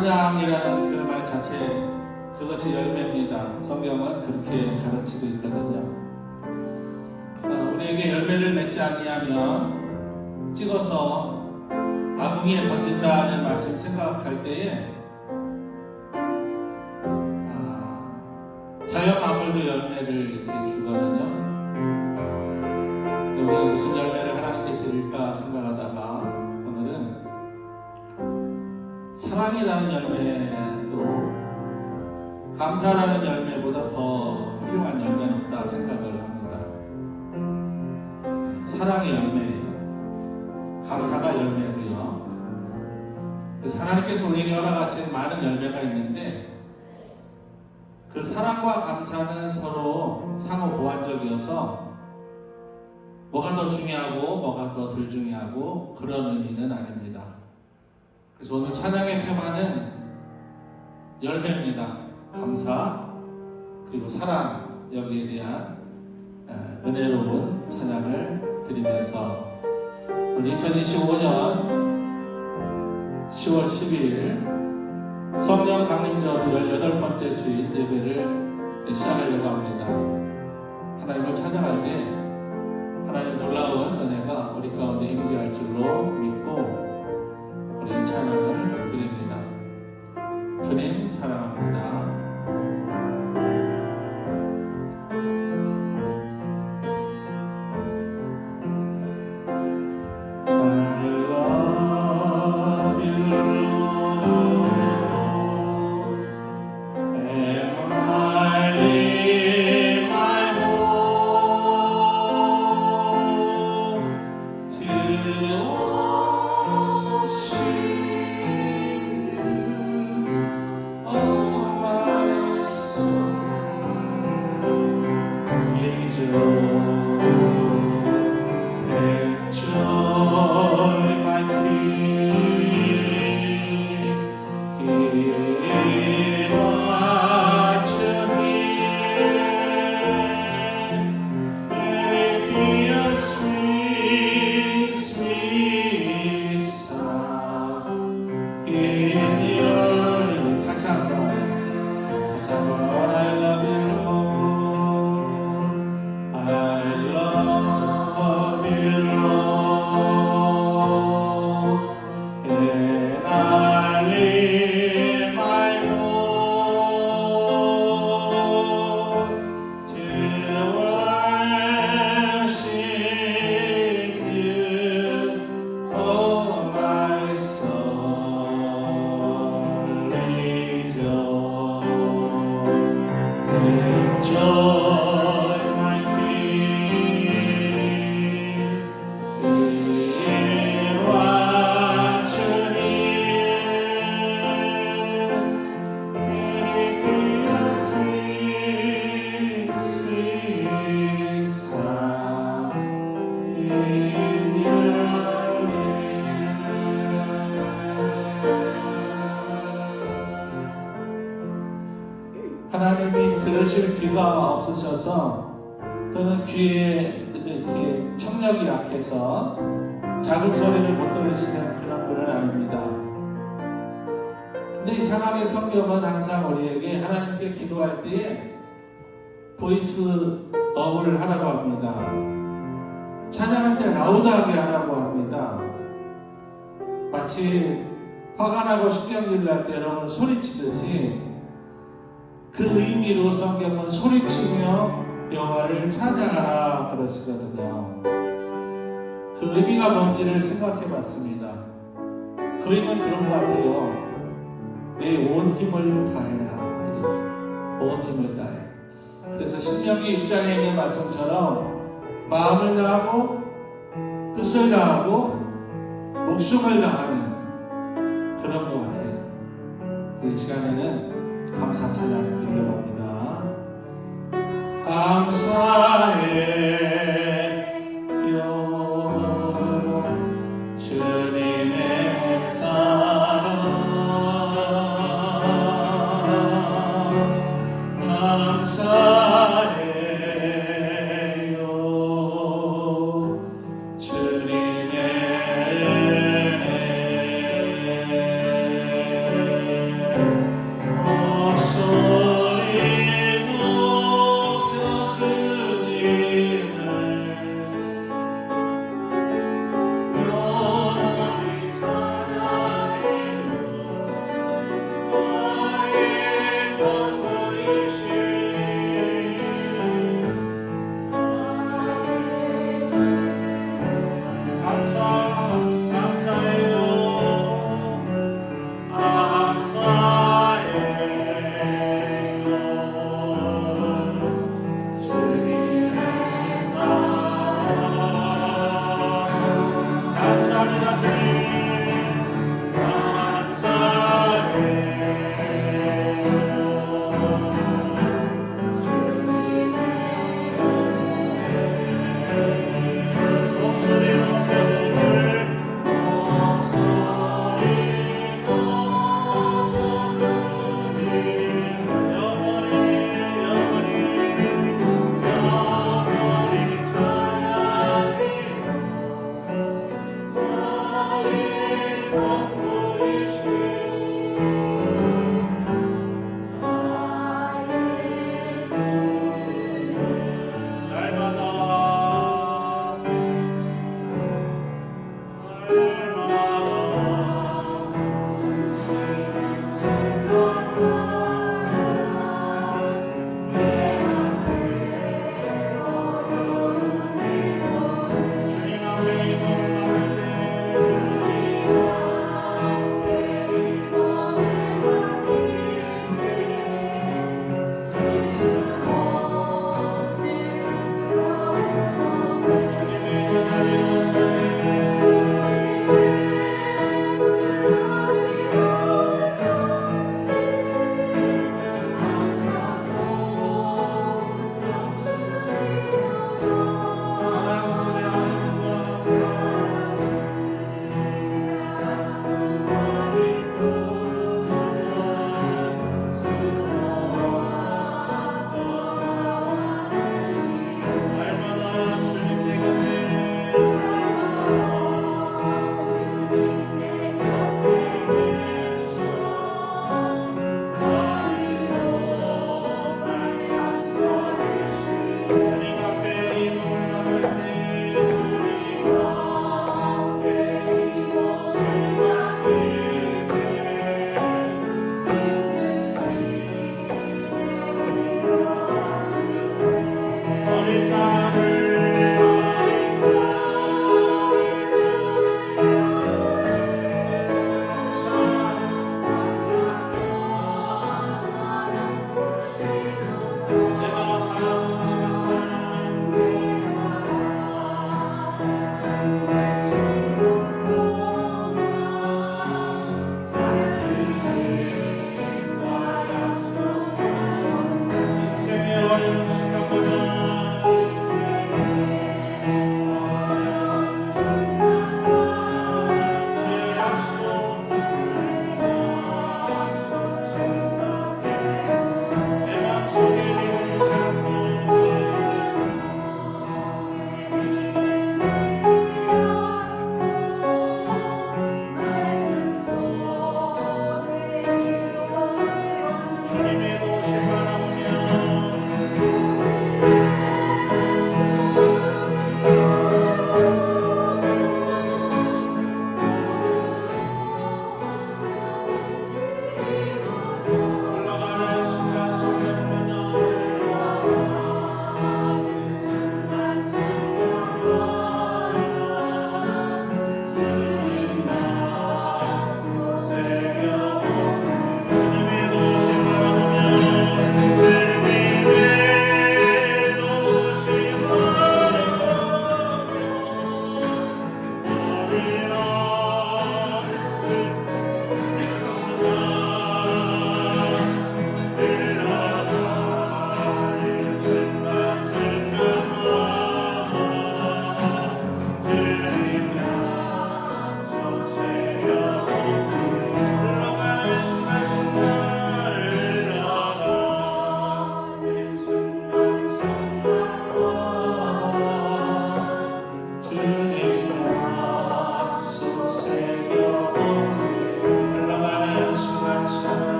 찬양이라는 그 말 자체, 그것이 열매입니다. 성경은 그렇게 가르치고 있거든요. 우리에게 열매를 맺지 아니하면 찍어서 아궁이에 던진다는 말씀 생각할 때에 자연 만물도 열매를 이렇게 주거든요. 우리가 무슨 열매를 하나님께 드릴까 생각하다가 오늘은 사랑이라는 열매도 감사라는 열매보다 더 훌륭한 열매는 없다 생각을 합니다. 사랑의 열매예요. 감사가 열매고요. 그래서 하나님께서 우리에게 허락하신 많은 열매가 있는데 그 사랑과 감사는 서로 상호 보완적이어서 뭐가 더 중요하고 뭐가 더 덜 중요하고 그런 의미는 아닙니다. 그래서 오늘 찬양의 테마는 열매입니다. 감사 그리고 사랑, 여기에 대한 은혜로운 찬양을 드리면서 오늘 2025년 10월 12일 성령 강림절 18번째 주일 예배를 시작하려고 합니다. 하나님을 찬양할 때 하나님의 놀라운 은혜가 우리 가운데 임재할 줄로 믿고 우리 찬양을 드립니다. 주님 사랑합니다. 하나님이 들으실 귀가 없으셔서 또는 귀에 청력이 약해서 작은 소리를 못 들으시는 그런 분은 아닙니다. 근데 이상하게 성경은 항상 우리에게 하나님께 기도할 때에 보이스업을 하라고 합니다. 찬양할 때 라우드하게 하라고 합니다. 마치 화가 나고 신경질 날 때 여러분 소리치듯이 그 의미로 성경은 소리치며 여호와를 찬양하라 그러시거든요. 그 의미가 뭔지를 생각해 봤습니다. 그 의미는 그런 것 같아요. 내 온 힘을 다해라. 온 힘을 다해. 그래서 신명기 6장에 있는 말씀처럼 마음을 다하고 뜻을 다하고 목숨을 다하는 그런 것 같아요. 이 시간에는 감사 찬양 드리려고 합니다. 감사해요 주님의 사랑 감사해요 주님의 은혜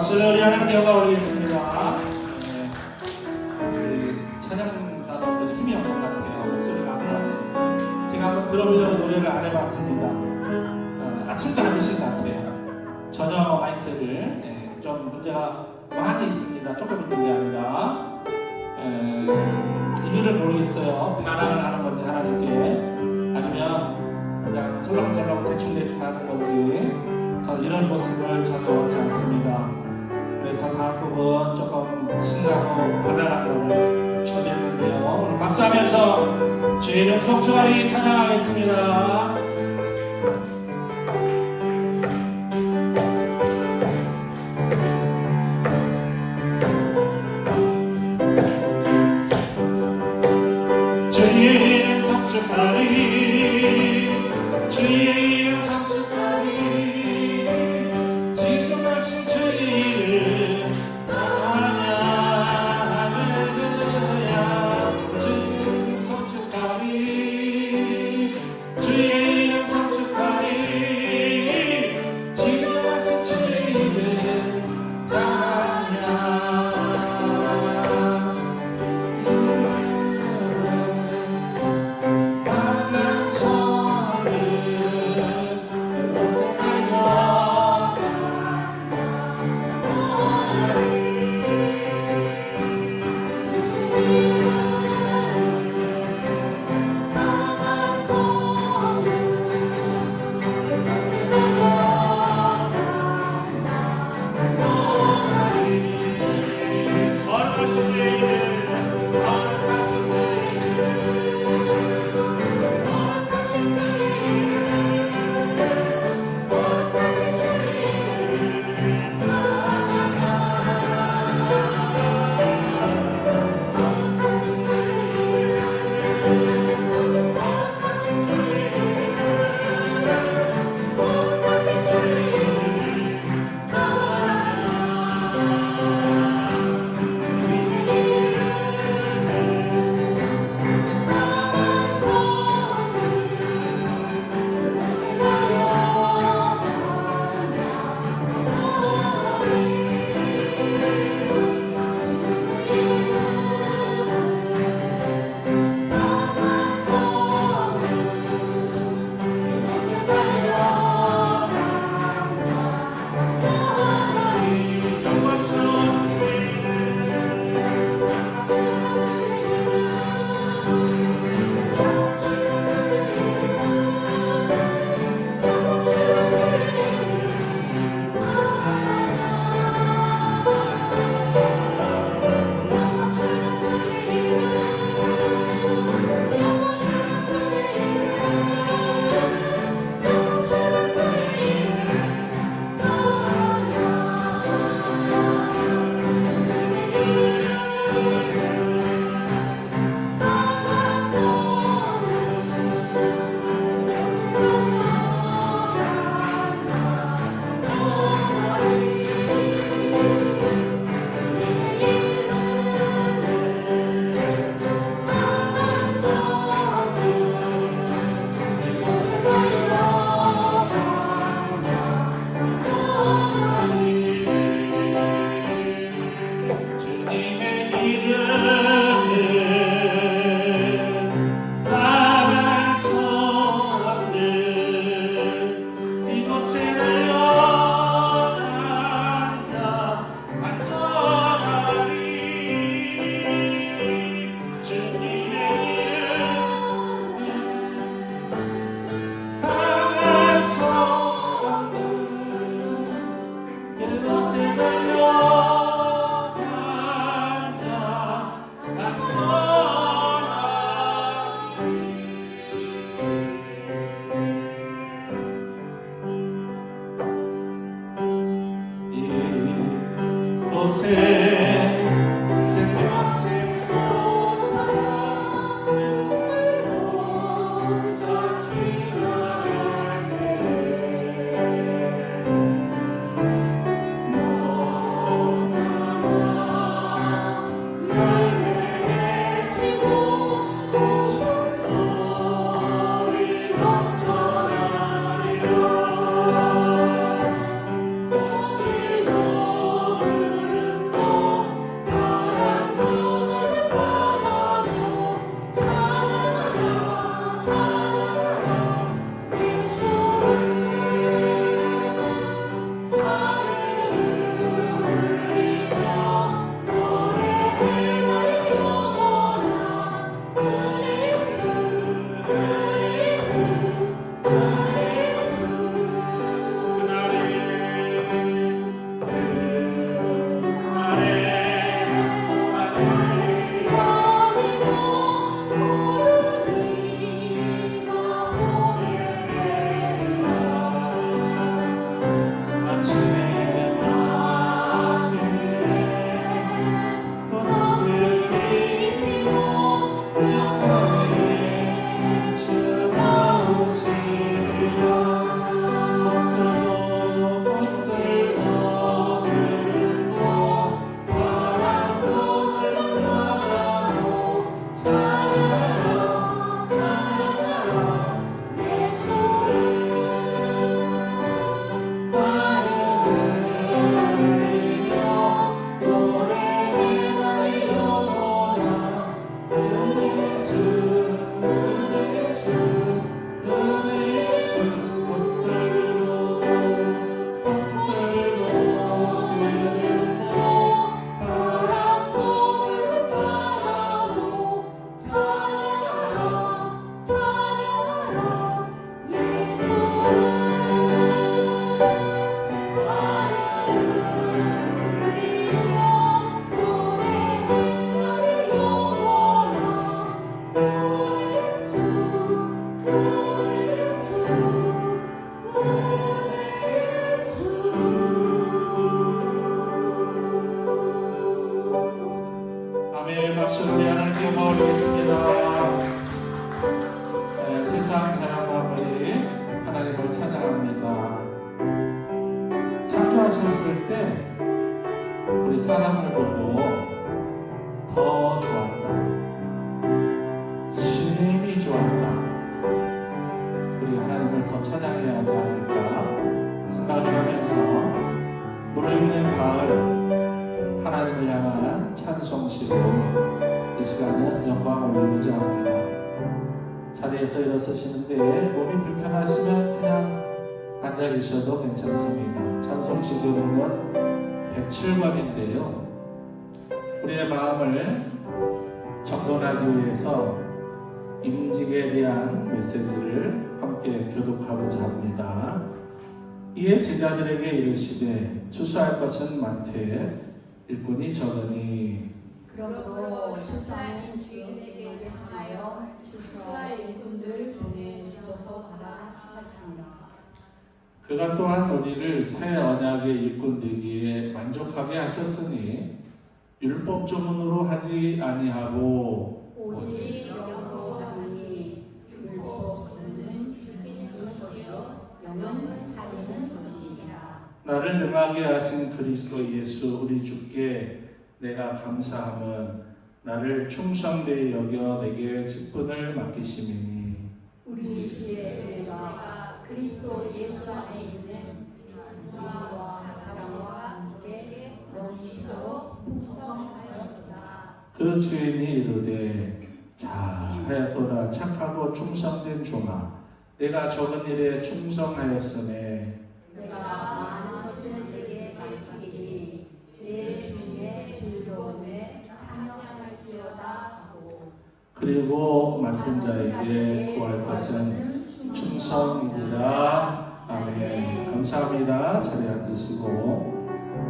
박수를 우리 하나님께 영광 올리겠습니다. 우리 찬양단원들이 힘이 없는 것 같아요. 목소리가 안 나와요. 제가 한번 들어보려고 노래를 안 해봤습니다. 아침도 안 드신 것 같아요. 전혀 마이크를 좀 문제가 많이 있습니다. 조금 있는 게 아니라 이유를 모르겠어요. 반항을 하는 건지 하나님께, 아니면 그냥 설렁설렁 대충대충 하는 건지, 저는 이런 모습을 전혀 원치 않습니다. 그래서 다음 부분 조금 신나고 발랄한 거를 준비했는데요. 오늘 박수하면서 주의 이름 성취하리 찬양하겠습니다. 주의 이름 성취하리, 주의 이름 성취하리, 지존하신 주의 이름 찬양, 할렐루야. 주의 이름 성취하리, 주의 이름 성취하리, 지존하신 주의 이름 찬양. 사람을 보고 더 좋았다, 심히 좋았다, 우리 하나님을 더 찬양해야 하지 않을까 생각을 하면서 무르익는 가을 하나님을 향한 찬송시로 이 시간은 영광 올리고자 합니다. 자리에서 일어서시는데 몸이 불편하시면 그냥 앉아 계셔도 괜찮습니다. 찬송시 부르는 107번인데요. 우리의 마음을 정돈하기 위해서 임직에 대한 메시지를 함께 교독하고자 합니다. 이에 제자들에게 이르시되 추수할 것은 많되 일꾼이 적으니 그러므로 추수하는 주인에게 청하여 추수할 일꾼들 보내주소서 하라 하시니라. 그가 또한 우리를 새 언약의 일꾼 되기에 만족하게 하셨으니 율법 조문으로 하지 아니하고 오직 영으로 하니 율법 조문은 죽이는 것이요 영은 살리는 것이니라. 나를 능하게 하신 그리스도 예수 우리 주께 내가 감사함은 나를 충성되이 여겨 내게 직분을 맡기심이니 우리 주의 내가 그리스도 예수 안에 있는 평화와 사랑과 함께 넘치도록 풍성하였도다. 그 주인이 이르되 잘하였도다 착하고 충성된 종아 내가 적은 일에 충성하였으네 내가 많은 것을 내게 맡기니 내 주의 즐거움에 찬양할지어다 하고 그리고 맡은 자에게 구할 것은 충성이니라. 아멘. 감사합니다. 자리에 앉으시고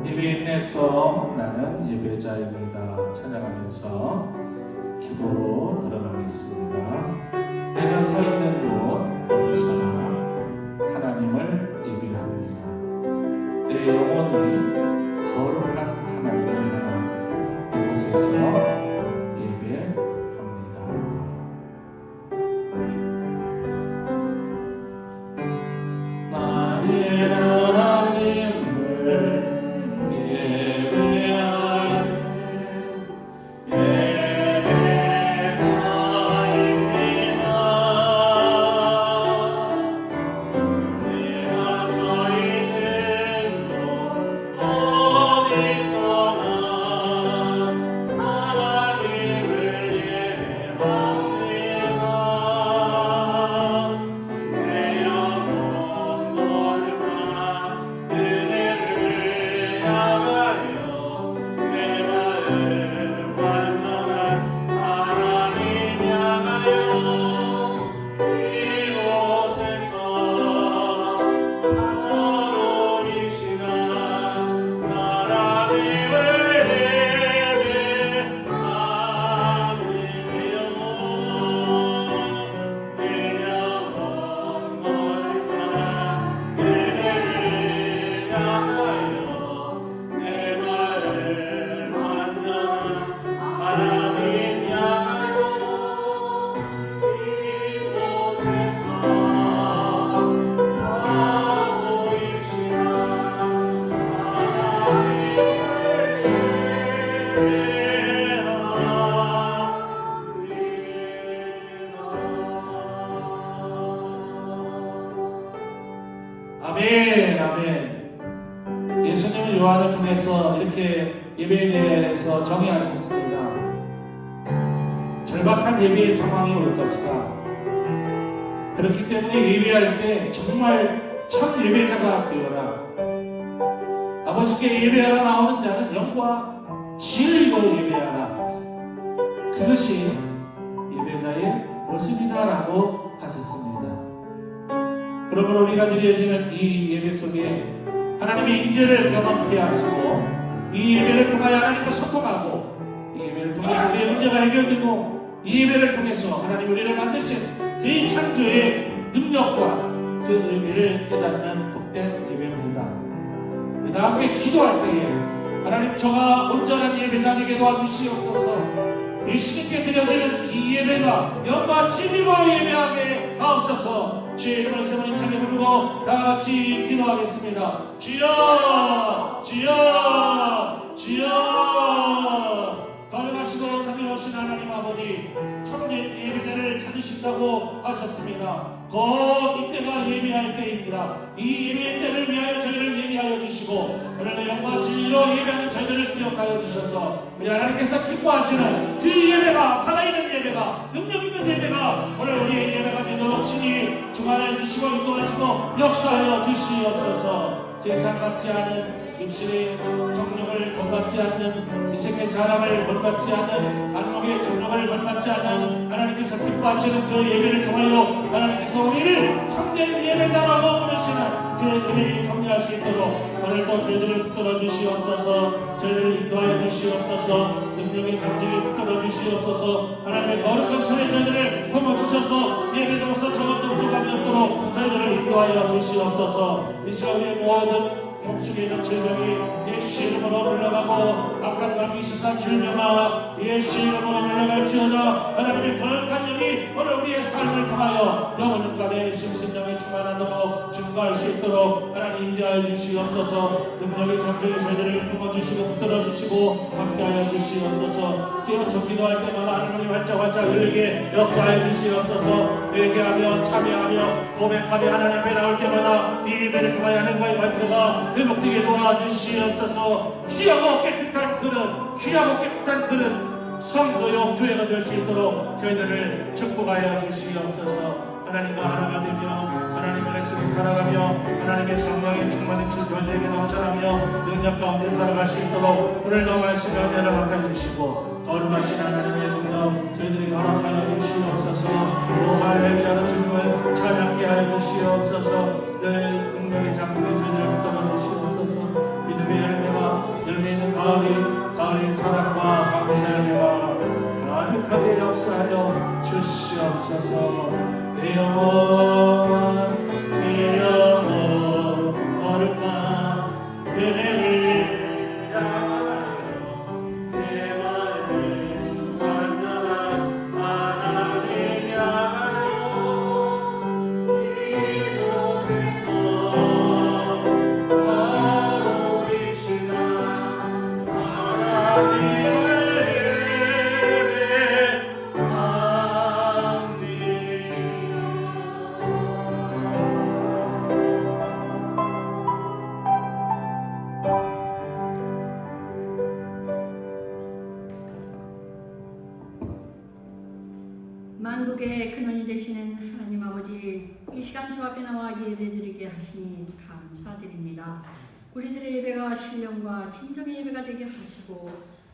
예배인에서 나는 예배자입니다 찬양하면서 기도로 들어가겠습니다. 내가 서 있는 곳 어디서나 하나님을 예배합니다. 내 영혼이 거룩한 하나님을 향한 이곳에서 예배합니다. 나의 하나님을 예배하는 아멘, 아멘. 예수님은 요한을 통해서 이렇게 예배에 대해서 정의하셨습니다. 절박한 예배의 상황이 올 것이다. 그렇기 때문에 예배할 때 정말 참 예배자가 되어라. 아버지께 예배하러 나오는 자는 영과 진리로 예배하라. 그것이 예배자의 모습이다라고 하셨습니다. 그러므로 우리가 드려지는 이 예배 속에 하나님의 임재를 경험케 하시고 이 예배를 통하여 하나님과 소통하고 이 예배를 통해서 우리의 문제가 해결되고 이 예배를 통해서 하나님 우리를 만드신 대창조의 능력과 그 의미를 깨닫는 복된 예배입니다. 우리가 함께 기도할 때에 하나님 저가 온전한 예배자 되게 도와주시옵소서. 예수님께 드려지는 이 예배가 영과 진리로 예배하게 하옵소서. 주의 이름을 세 번 힘차게 부르고 다같이 기도하겠습니다. 주여 주여 주여. 거룩하시고 자비로우신 하나님 아버지, 참된 예배자를 찾으신다고 하셨습니다. 곧 이때가 예배할 때입니다. 이 예배의 때를 위하여 저희를 예배하여 주시고 오늘의 영과 진리로 예배하는 저희들을 기억하여 주셔서 우리 하나님께서 기뻐하시는 그 예배가, 살아있는 예배가, 능력 있는 예배가 오늘 우리의 예배가 되도록 친히 주관해 주시고 인도하시고 역사하여 주시옵소서. 세상 같지 않은 육신의 정욕을 본받지 않는, 이 생의 자랑을 본받지 않는, 안목의 정욕을 본받지 않는 하나님께서 기뻐하시는 그 예배를 통하여 하나님께서 우리를 참된 예배자라고 부르시는 그 예배를 정리할 수 있도록 오늘도 저희들을 붙들어 주시옵소서. 저희를 인도하여 주시옵소서. 능력의 장중에 붙들어 주시옵소서. 하나님의 거룩한 손에 저희들을 품어주셔서 예배로서 저것도 부족함이 없도록 저희들을 인도하여 주시옵소서. 이 시간 우리의 모든 몸속에 있는 질병이 예수 이름으로 물러가고 악한 감이 이식한 질병아 예수 이름으로 물러갈지어다. 하나님의 거룩한 영이 오늘 우리의 삶을 통하여 영혼까지 심신령에 충만하도록 증거할 수 있도록 하나님 임재하여 주시옵소서. 능력의 장중에 저희들을 품어주시고 붙들어주시고 함께하여 주시옵소서. 깨어서 기도할 때마다 하나님의 활짝활짝 열리게 역사하여 주시옵소서. 회개하며 참여하며 고백하며 하나님 앞에 나올 때마다 이 예배를 통하여 하나님과의 관계가 회복되게 도와주시옵소서. 귀하고 깨끗한 그릇, 귀하고 깨끗한 그릇, 성도요 교회가 될 수 있도록 저희들을 축복하여 주시옵소서. 하나님과 하나가 되며 하나님의 말씀에 살아가며 하나님의 성령에 충만한 저희들에게 넘쳐나며 능력 가운데 살아갈 수 있도록 오늘도 말씀 가운데 허락하여 주시고 거룩하신 하나님의 능력 저희들에게 허락하여 주시옵소서. 오 할렐루야는 주님을 찬양케 하여 주시옵소서. 늘 능력의 장소에 저희들을 붙들어 주시옵소서. 믿음의 열매가 열매 있는 가을의 사랑과 감사 열매가 가득하게 역사하여 주시옵소서. 내 영혼 거룩한 은혜를 향하여 내 마음을 완전한 하나님 향하여 이곳에서 거룩이시나 하나님을 만국의 근원이 되시는 하나님 아버지, 이 시간 주 앞에 나와 예배드리게 하시니 감사드립니다. 우리들의 예배가 신령과 진정의 예배가 되게 하시고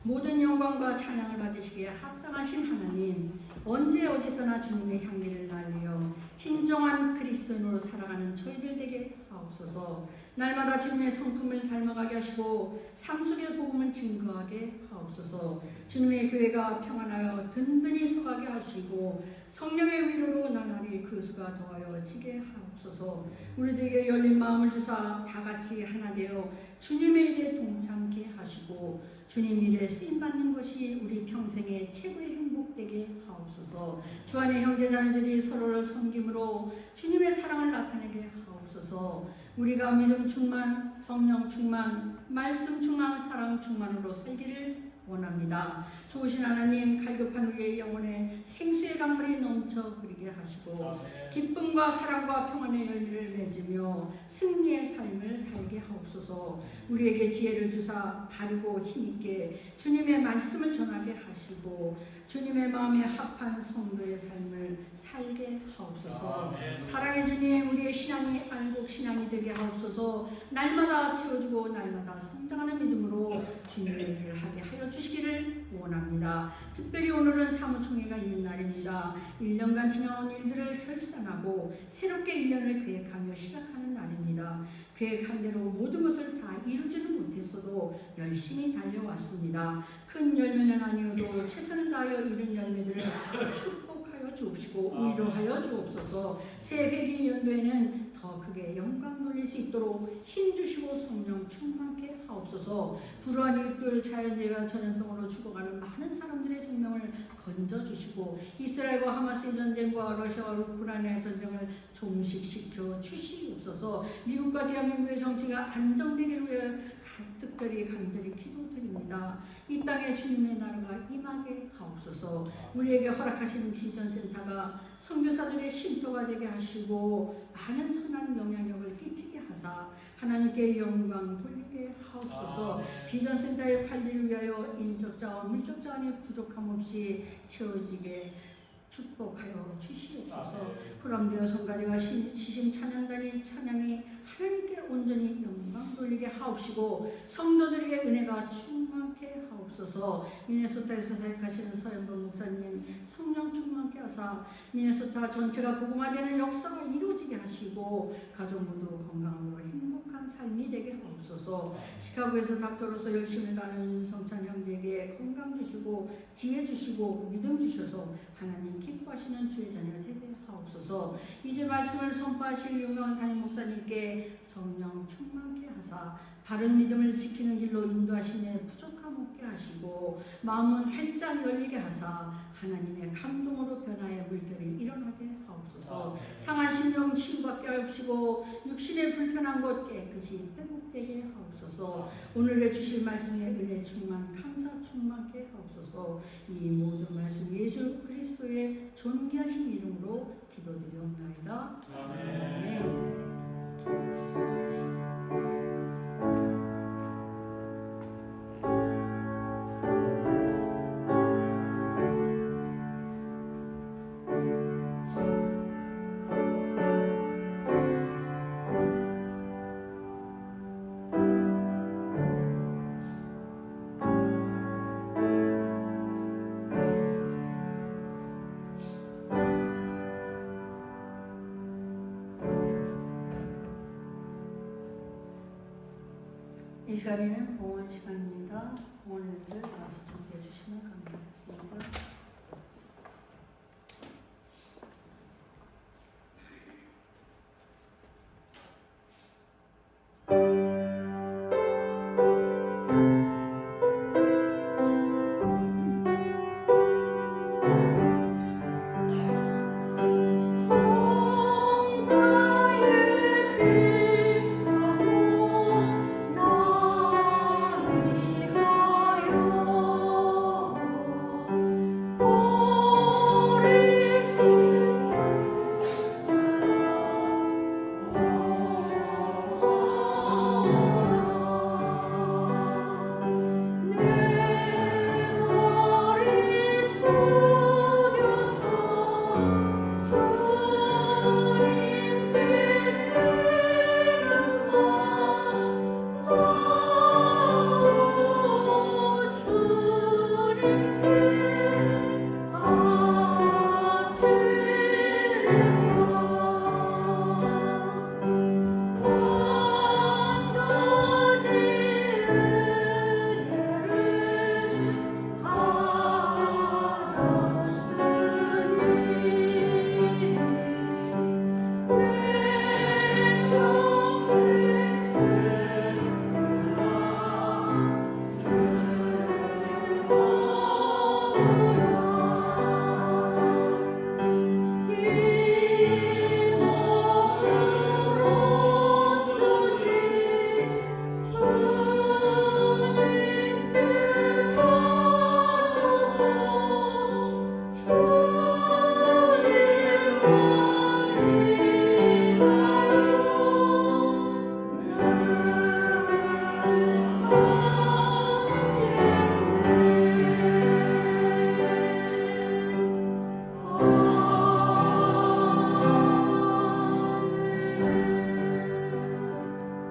모든 영광과 찬양을 받으시기에 합당하신 하나님, 언제 어디서나 주님의 향기를 날려 진정한 그리스도인으로 살아가는 저희들 되게 하옵소서. 날마다 주님의 성품을 닮아가게 하시고 삶 속의 복음을 증거하게 하옵소서. 주님의 교회가 평안하여 든든히 서가게 하시고 성령의 위로로 나날이 그 수가 더하여 지게 하옵소서. 우리들에게 열린 마음을 주사 다같이 하나 되어 주님의 일에 동참케 하시고 주님 일에 쓰임받는 것이 우리 평생의 최고의 행복되게 하옵소서. 주 안의 형제자매들이 서로를 섬김으로 주님의 사랑을 나타내게 하옵소서. 우리가 믿음 충만, 성령 충만, 말씀 충만, 사랑 충만으로 살기를 원합니다. 좋으신 하나님, 갈급한 우리의 영혼에 생수의 강물이 넘쳐 흐르게 하시고 기쁨과 사랑과 평안의 열매를 맺으며 승리의 삶을 살게 하옵소서. 우리에게 지혜를 주사 바르고 힘있게 주님의 말씀을 전하게 하시고 주님의 마음에 합한 성도의 삶을 살게 하옵소서. 사랑해 주님, 우리의 신앙이 알곡 신앙이 되게 하옵소서. 날마다 채워주고 날마다 성장하는 믿음으로 주님의 일을 하게 하여 주시기를 원합니다. 특별히 오늘은 사무총회가 있는 날입니다. 1년간 지나온 일들을 결산하고 새롭게 1년을 계획하며 시작하는 날입니다. 계획한 대로 모든 것을 다 이루지는 못했어도 열심히 달려왔습니다. 큰 열매는 아니어도 최선을 다하여 이룬 열매들을 축복하여 주옵시고 위로하여 주옵소서. 새 회기 연도에는 더 크게 영광 돌릴 수 있도록 힘주시고 성령 충만케 하옵소서. 불우한 이웃들, 자연재해와 전염병으로 죽어가는 많은 사람들의 생명을 건져주시고 이스라엘과 하마스의 전쟁과 러시아와 우크라이나의 전쟁을 종식시켜 주시옵소서. 미국과 대한민국의 정치가 안정되기를 위해 특별히 간절히 기도드립니다. 이 땅에 주님의 나라가 임하게 하옵소서. 우리에게 허락하신 비전센터가 선교사들의 쉼터가 되게 하시고 많은 선한 영향력을 끼치게 하사 하나님께 영광 돌리게 하옵소서. 비전센터의 관리를 위하여 인적자와 물적자원의 부족함 없이 채워지게 축복하여 주시옵소서. 포럼되어 성가대와 시심 찬양단이 찬양이 하나님께 온전히 영광 돌리게 하옵시고 성도들에게 은혜가 충만케 하옵소서. 미네소타에서 사역하시는 서현범 목사님 성령 충만케 하사 미네소타 전체가 복음화되는 역사가 이루어지게 하시고 가족 모두 건강으로 행복한 삶이 되게 하옵소서. 시카고에서 닥터로서 열심히 가는 윤성찬 형제에게 건강 주시고 지혜 주시고 믿음 주셔서 하나님 기뻐하시는 주의 자녀가 되게 하옵소서. 이제 말씀을 선포하실 유명한 담임 목사님께 성령 충만케 하사 바른 믿음을 지키는 길로 인도하시며 부족함 없게 하시고 마음은 활짝 열리게 하사 하나님의 감동으로 변화의 물결이 일어나게 하옵소서. 상한 심령 치유받게 하옵시고 육신의 불편한 것 깨끗이 회복되게 하옵소서. 오늘의 주실 말씀에 은혜 충만 감사 충만케 하옵소서. 이 모든 말씀 예수 그리스도의 존귀하신 이름으로 기도드리옵나이다. 아멘. 이 시간에는 봉헌 시간입니다. 봉헌을 나와서 준비해 주시면 감사하겠습니다.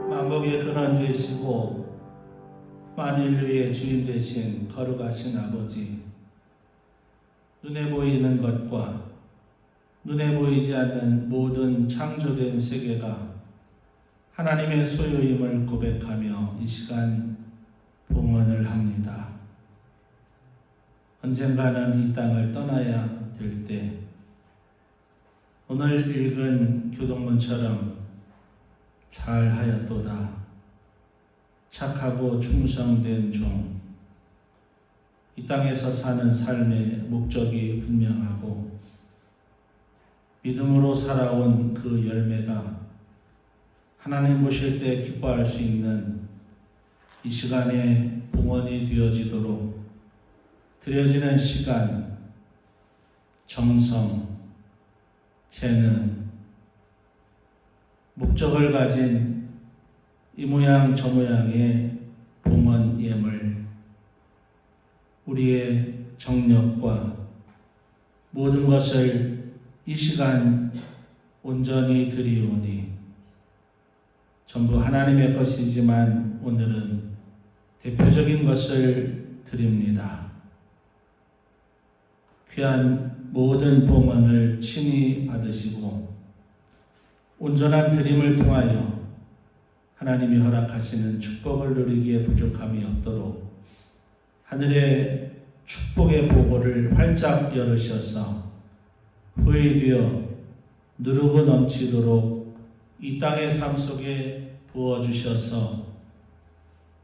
만복의 근원 되시고 만인류의 주인 되신 거룩하신 아버지, 눈에 보이는 것과 눈에 보이지 않는 모든 창조된 세계가 하나님의 소유임을 고백하며 이 시간 봉헌을 합니다. 언젠가는 이 땅을 떠나야 될 때 오늘 읽은 교동문처럼 잘하였도다. 착하고 충성된 종. 이 땅에서 사는 삶의 목적이 분명하고 믿음으로 살아온 그 열매가 하나님 보실 때 기뻐할 수 있는 이 시간에 봉헌이 되어지도록 드려지는 시간, 정성, 재능, 목적을 가진 이 모양 저 모양의 봉헌 예물, 우리의 정력과 모든 것을 이 시간 온전히 드리오니 전부 하나님의 것이지만 오늘은 대표적인 것을 드립니다. 귀한 모든 봉헌을 친히 받으시고 온전한 드림을 통하여 하나님이 허락하시는 축복을 누리기에 부족함이 없도록 하늘의 축복의 보고를 활짝 열으셔서 후회되어 누르고 넘치도록 이 땅의 삶 속에 부어주셔서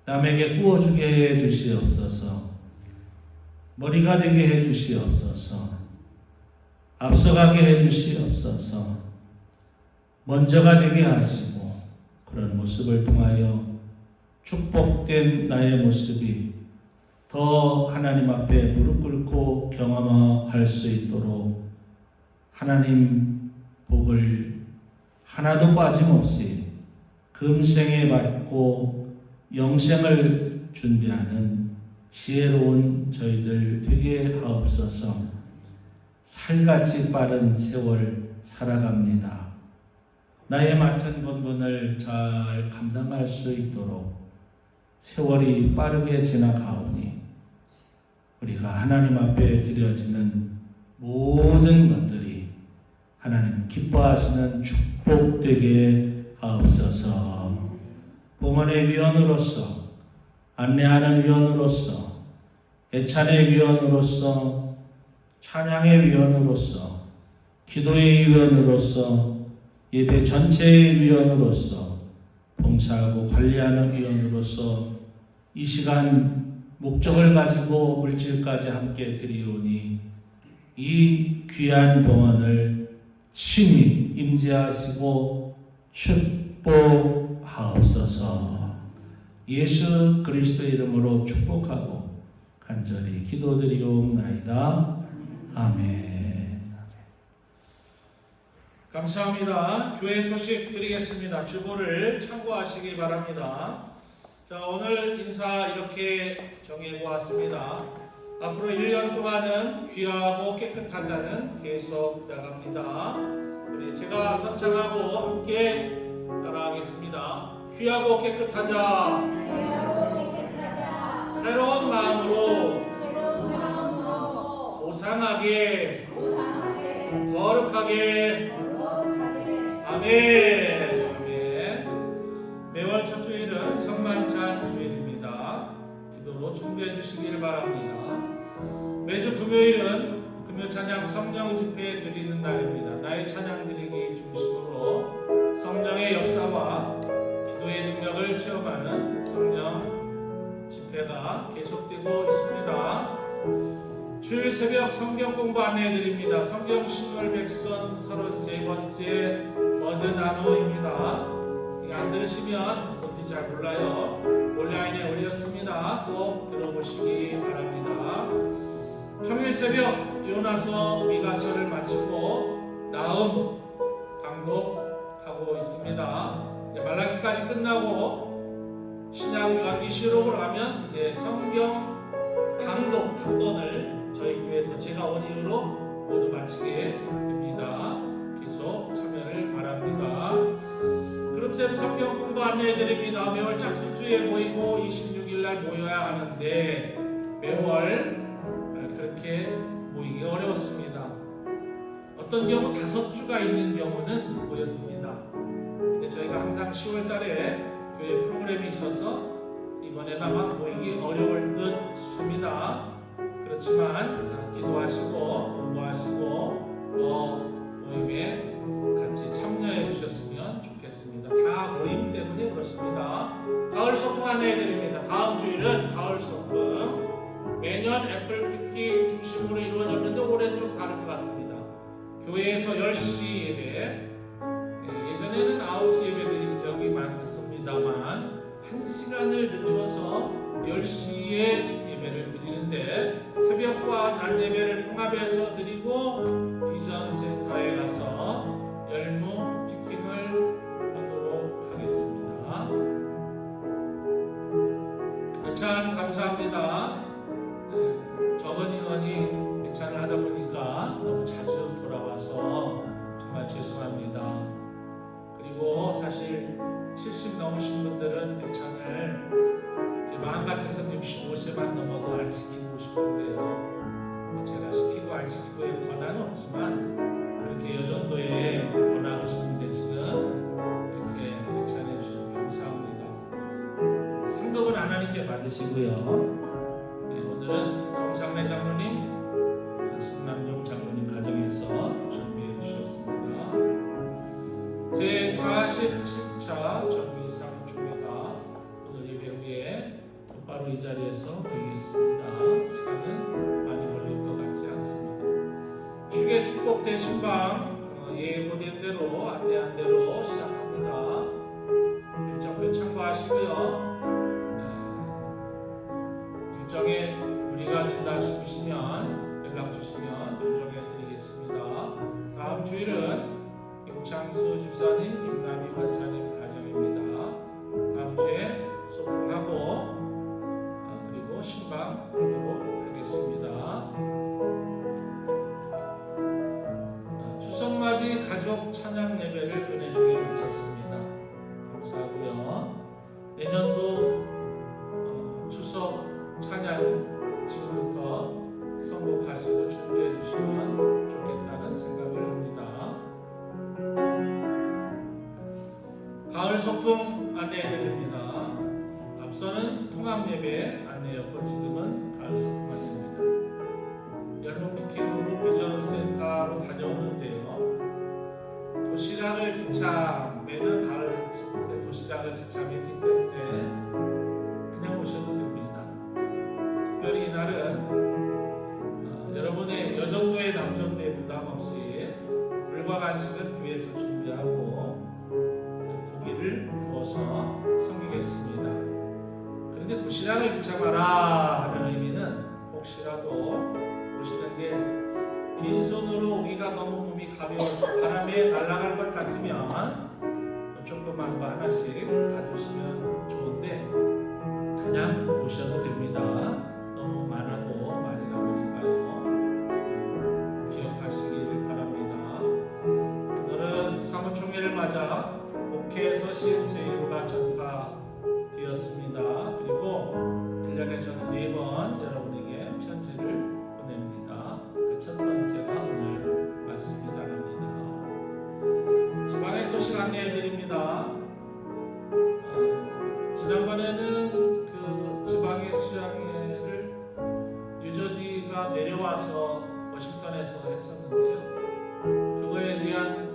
남에게 구워주게 해 주시옵소서. 머리가 되게 해 주시옵소서. 앞서가게 해 주시옵소서. 먼저가 되게 하시고 그런 모습을 통하여 축복된 나의 모습이 더 하나님 앞에 무릎 꿇고 경험할 수 있도록 하나님 복을 하나도 빠짐없이 금생에 받고 영생을 준비하는 지혜로운 저희들 되게 하옵소서. 살같이 빠른 세월 살아갑니다. 나의 맡은 본분을 잘 감당할 수 있도록 세월이 빠르게 지나가오니 우리가 하나님 앞에 드려지는 모든 것들이 하나님 기뻐하시는 축복되게 하옵소서. 봉헌의 위원으로서, 안내하는 위원으로서, 애찬의 위원으로서, 찬양의 위원으로서, 기도의 위원으로서, 예배 전체의 위원으로서, 봉사하고 관리하는 위원으로서 이 시간 목적을 가지고 물질까지 함께 드리오니 이 귀한 봉헌을 친히 임재하시고 축복하옵소서. 예수 그리스도 이름으로 축복하고 간절히 기도드리옵나이다. 아멘. 감사합니다. 교회 소식 드리겠습니다. 주보를 참고하시기 바랍니다. 자, 오늘 인사 이렇게 정해보았습니다. 앞으로 1년 동안은 귀하고 깨끗하자는 계속 나갑니다. 우리 제가 선창하고 함께 따라하겠습니다. 귀하고 깨끗하자. 새로운 마음으로 고상하게 거룩하게 아멘. 매월 첫 주일은 성만찬 주일입니다. 기도로 준비해 주시길 바랍니다. 매주 금요일은 금요 찬양 성령 집회 드리는 날입니다. 나의 찬양 드리기 중심으로 성령의 역사와 기도의 능력을 체험하는 성령 집회가 계속되고 있습니다. 주일 새벽 성경 공부 안내해 드립니다. 성경 신물 백선 33번째 버드나무입니다. 안 들으시면 어디 잘 몰라요. 온라인에 올렸습니다. 꼭 들어보시기 바랍니다. 평일 새벽 요나서 미가서를 마치고 나음 강독하고 있습니다. 말라기까지 끝나고 신약 요한계시록으로 가면 이제 성경 강독 한 번을 저희 교회에서 제가 온 이후로 모두 마치게 됩니다. 계속 참여를 바랍니다. 그룹쌤 성경 공부 안내해 드립니다. 매월 짝수주에 모이고 26일날 모여야 하는데 매월 그렇게 모이기 어려웠습니다. 어떤 경우 5주가 있는 경우는 모였습니다. 근데 저희가 항상 10월달에 교회 프로그램이 있어서 이번에는 아마 모이기 어려울 듯 싶습니다. 그렇지만 기도하시고 공부하시고 또 모임에 같이 참여해 주셨으면 좋겠습니다. 좋겠습니다. 다 모임 때문에 그렇습니다. 가을 소풍 안내해드립니다. 다음 주일은 가을 소풍. 매년 애플 피킹 중심으로 이루어졌는데 올해는 좀 다를 것 같습니다. 교회에서 10시 예배, 예전에는 9시 예배 드린 적이 많습니다만 1시간을 늦춰서 10시에 예배를 드리는데 새벽과 낮 예배를 통합해서 드리고 비전센터에 가서 열무 피킹을 하도록 하겠습니다. 예찬 감사합니다. 적은 인원이 예찬을 하다 보니까 너무 자주 돌아와서 정말 죄송합니다. 그리고 사실 70 넘으신 분들은 예찬을 제 마음 같아서 65세만 넘어도 안 시키고 싶은데요. 제가 시키고 안 시키고의 권한은 없지만 그렇게 여전도에 권하고 싶은데 지금 이렇게 예찬해 주셔서 감사합니다. 상급은 안 하니까 받으시고요. 오늘은 송상래 장로님, 손남용 장로님 가정에서 준비해 주셨습니다. 제 47차 정의상 총회가 오늘 예배 후에 곧바로 이 자리에서 모이겠습니다. 시간은 많이 걸릴 것 같지 않습니다. 주의 축복 대신방 예고된 대로 안내한 대로 시작합니다. 일정표 참고하시고요. 일정에 무리가 된다 싶으시면 연락 주시면 조정해 드리겠습니다. 다음 주일은 임창수 집사님, 임남희 원사님 가정입니다. 다음 주에 소풍하고 그리고 신방하도록 하겠습니다. 추석맞이 가족 찬양 예배를 은혜 중에 마쳤습니다. 감사하고요. 내년도 추석 찬양 지금부터 선곡하시고 준비해 주시면 좋겠다는 생각을 합니다. 가을 소풍 안내해드립니다. 앞서는 통합 예배 안내였고 지금은 가을 소풍 안내입니다. 열무 피킹으로 비전센터로 다녀오는데요. 도시락을 지참, 매년 가을 소풍 때 도시락을 지참했기 때문에 그냥 오셔도 됩니다. 특별히 이날은 여러분의 여정도의 남정도의 부담 없이 물과 간식은 교회에서 준비하고 고기를 구워서 섬기겠습니다. 그런데 도시락을 지참하라 하는 의미는 혹시라도 오시는 게 빈손으로 오기가 너무 몸이 가벼워서 바람에 날아갈 것 같으면 조그만 거 하나씩 가주시면 좋은데 그냥 오셔도 됩니다. 너무 많아도 많이 남으니까요. 기억하시길 바랍니다. 오늘은 사무총회를 맞아 목회에서 시흥 제1호가 전파되었습니다. 그리고 1년에서는 4번 여러분에게 편지를 보냅니다. 그 첫 번째가 오늘 말씀이 나갑니다. 지방의 소식 안내해드립니다. 지난번에는 그 지방의 수양회를 뉴저지가 내려와서 워싱턴에서 했었는데요. 그거에 대한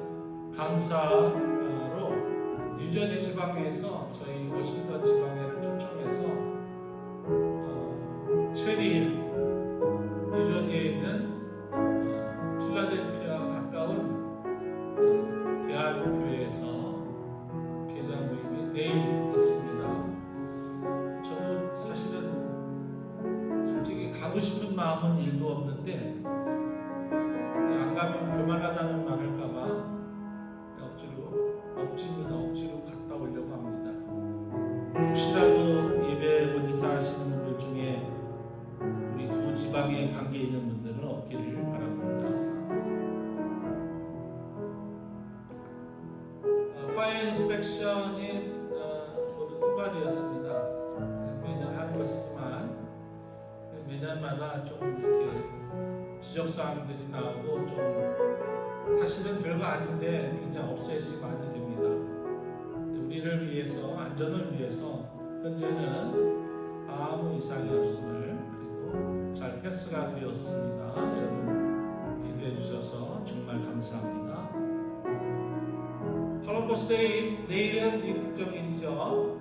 감사로 뉴저지 지방회에서 저희 워싱턴 지방회를 초청해서 체리 뉴저지에 있는 필라델피아 가까운 대한교회에서 계좌 모임이 내일 있습니다. 저도 사실은 솔직히 가고 싶은 마음은 일도 없는데 안 가면 교만하다는 말 할까봐 억지로 갔다 오려고 합니다. 혹시라도 예배 모니터 하시는 분들 중에 우리 두 지방에 관계 있는 분들은 없기를 바랍니다. 파이어 인스펙션이 모두 통과되었습니다. 매년 하는 것이지만 매년마다 좀 이렇게 지적사항들이 나오고 좀 사실은 별거 아닌데 굉장히 업셋이 많이 됩니다. 우리를 위해서, 안전을 위해서 현재는 아무 이상이 없음을, 그리고 잘 패스가 되었습니다. 여러분 기대해 주셔서 정말 감사합니다. 컬럼 콜럼버스 데이, 내일은 미국 국경일이죠.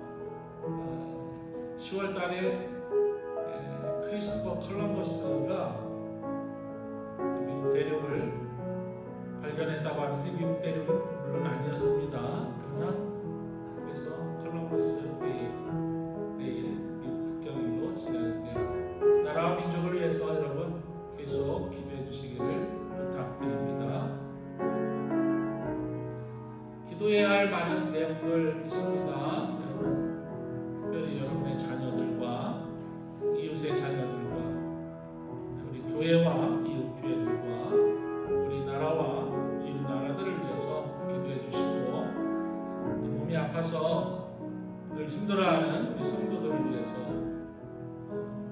10월 달에 크리스토퍼 콜럼버스가 미국 대륙을 발견했다고 하는데 미국 대륙은 물론 아니었습니다. 그러나 그래서 콜럼버스 데이, 내일 미국 국경일로 지내는데 나라와 민족을 위해서 여러분 계속 기도해 주시기를 부탁드립니다. 기도해야 할 많은 내용들 있습니다. 여러분, 특별히 여러분의 자녀들과 이웃의 자녀들과 우리 교회와 이웃 교회들과 우리 나라와 이웃 나라들을 위해서 기도해 주시고 몸이 아파서 늘 힘들어하는 우리 성도들을 위해서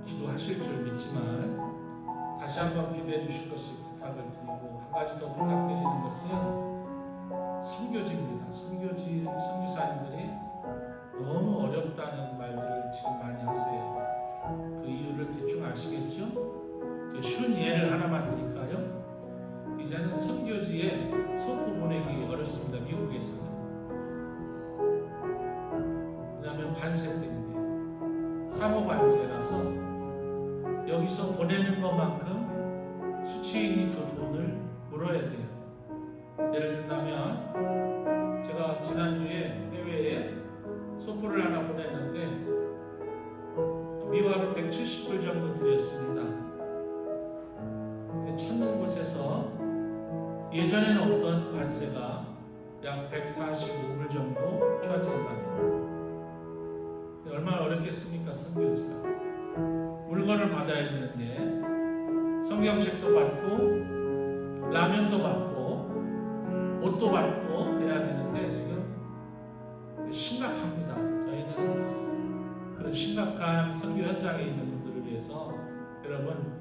기도하실 줄 믿지만 다시 한번 기도해 주실 것을 부탁을 드리고 한 가지 더 부탁드리는 것은 선교지입니다. 선교사님들이 너무 어렵다는 말들을 지금 많이 하세요. 그 이유를 대충 아시겠죠? 쉬운 예를 하나만 드릴까요? 이제는 선교지에 소포 보내기 어렵습니다. 미국에서는. 왜냐하면 관세 때문에. 사모 관세라서 여기서 보내는 것만큼 수취인이 그 돈을 물어야 돼요. 예를 든다면 제가 지난주에 해외에 소포를 하나 보냈는데 미화로 170불 정도 드렸습니다. 찾는 곳에서 예전에는 없던 관세가 약 145불 정도 추가된답니다. 얼마나 어렵겠습니까? 선교지가 물건을 받아야 되는데 성경책도 받고 라면도 받고 옷도 받고 해야 되는데 지금 심각합니다. 저희는 그런 심각한 선교 현장에 있는 분들을 위해서 여러분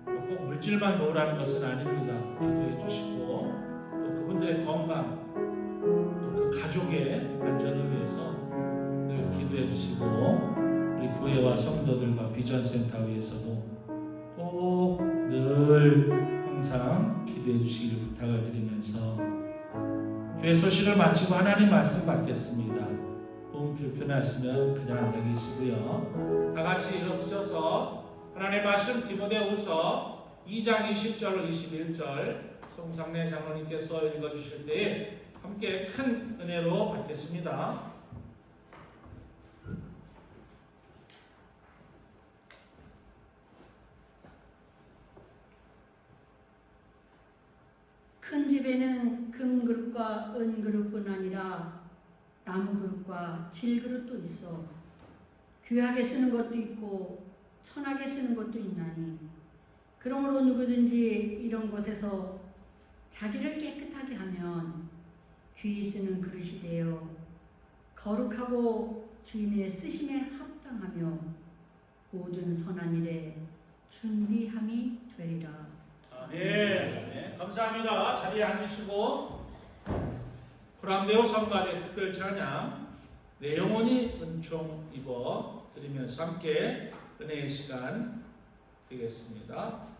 꼭 물질만 놓으라는 것은 아닙니다. 기도해 주시고 또 그분들의 건강 또 그 가족의 안전을 위해서 늘 기도해 주시고 우리 교회와 성도들과 비전센터 위해서도 꼭 늘 항상 기도해 주시기를 부탁을 드리면서 교회 소식을 마치고 하나님 말씀 받겠습니다. 몸 불편하시면 그냥 앉아 계시고요. 다 같이 일어서셔서 하나님의 말씀 디모데후서 2장 20절 21절 송상래 장로님께서 읽어주실 때에 함께 큰 은혜로 받겠습니다. 큰 집에는 금그릇과 은그릇뿐 아니라 나무그릇과 질그릇도 있어 귀하게 쓰는 것도 있고 천하게 쓰는 것도 있나니 그러므로 누구든지 이런 곳에서 자기를 깨끗하게 하면 귀히 쓰는 그릇이 되어 거룩하고 주인의 쓰심에 합당하며 모든 선한 일에 준비함이 되리라. 네, 감사합니다. 자리에 앉으시고 브람데오 성가대 특별 찬양 내 영혼이 은총 입어 드리면서 함께 은혜의 시간 되겠습니다.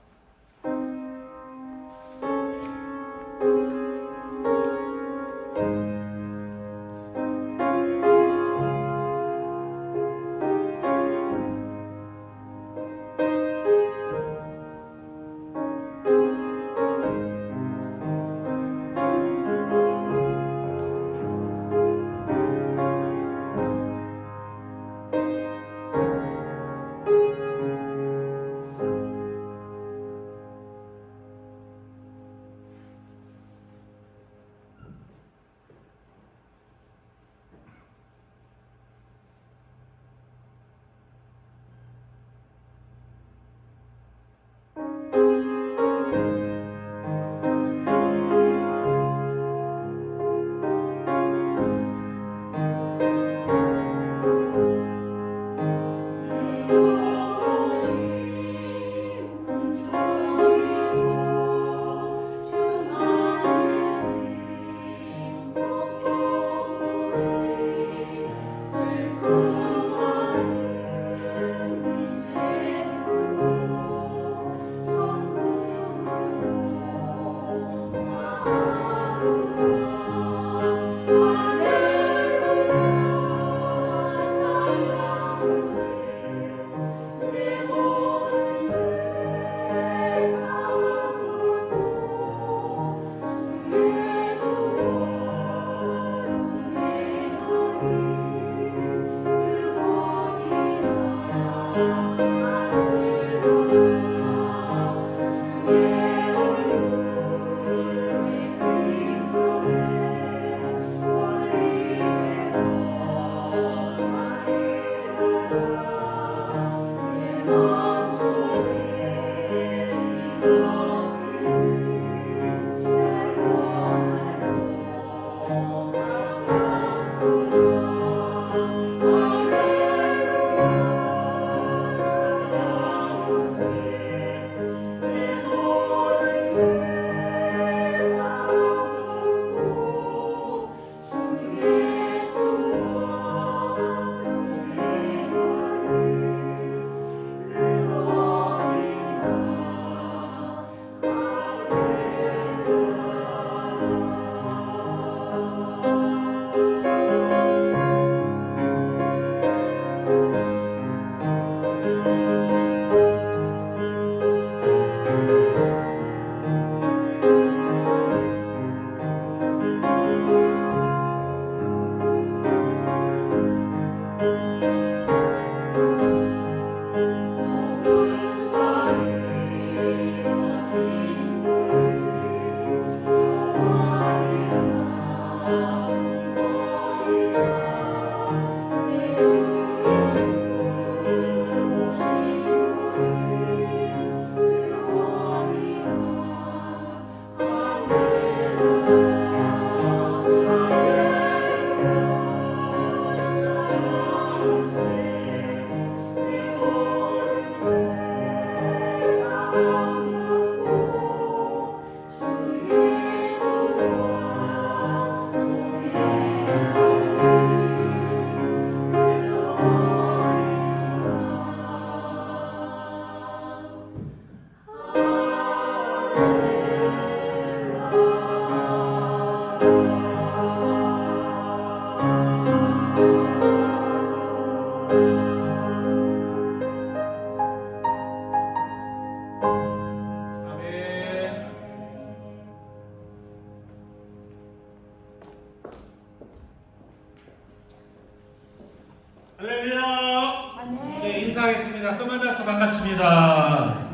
할렐루야. 네, 인사하겠습니다. 또 만나서 반갑습니다.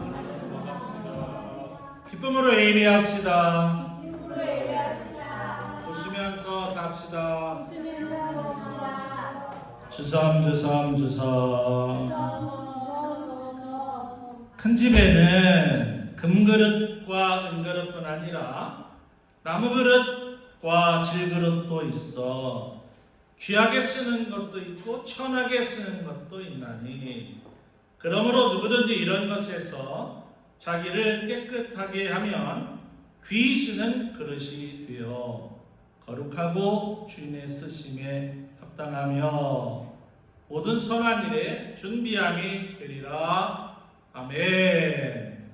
기쁨으로 예배합시다. 웃으면서 삽시다. 주섬주섬주섬. 큰 집에는 금그릇과 은그릇뿐 아니라 나무그릇과 질그릇도 있어 귀하게 쓰는 것도 있고 천하게 쓰는 것도 있나니 그러므로 누구든지 이런 것에서 자기를 깨끗하게 하면 귀 쓰는 그릇이 되어 거룩하고 주인의 쓰심에 합당하며 모든 선한 일에 준비함이 되리라. 아멘.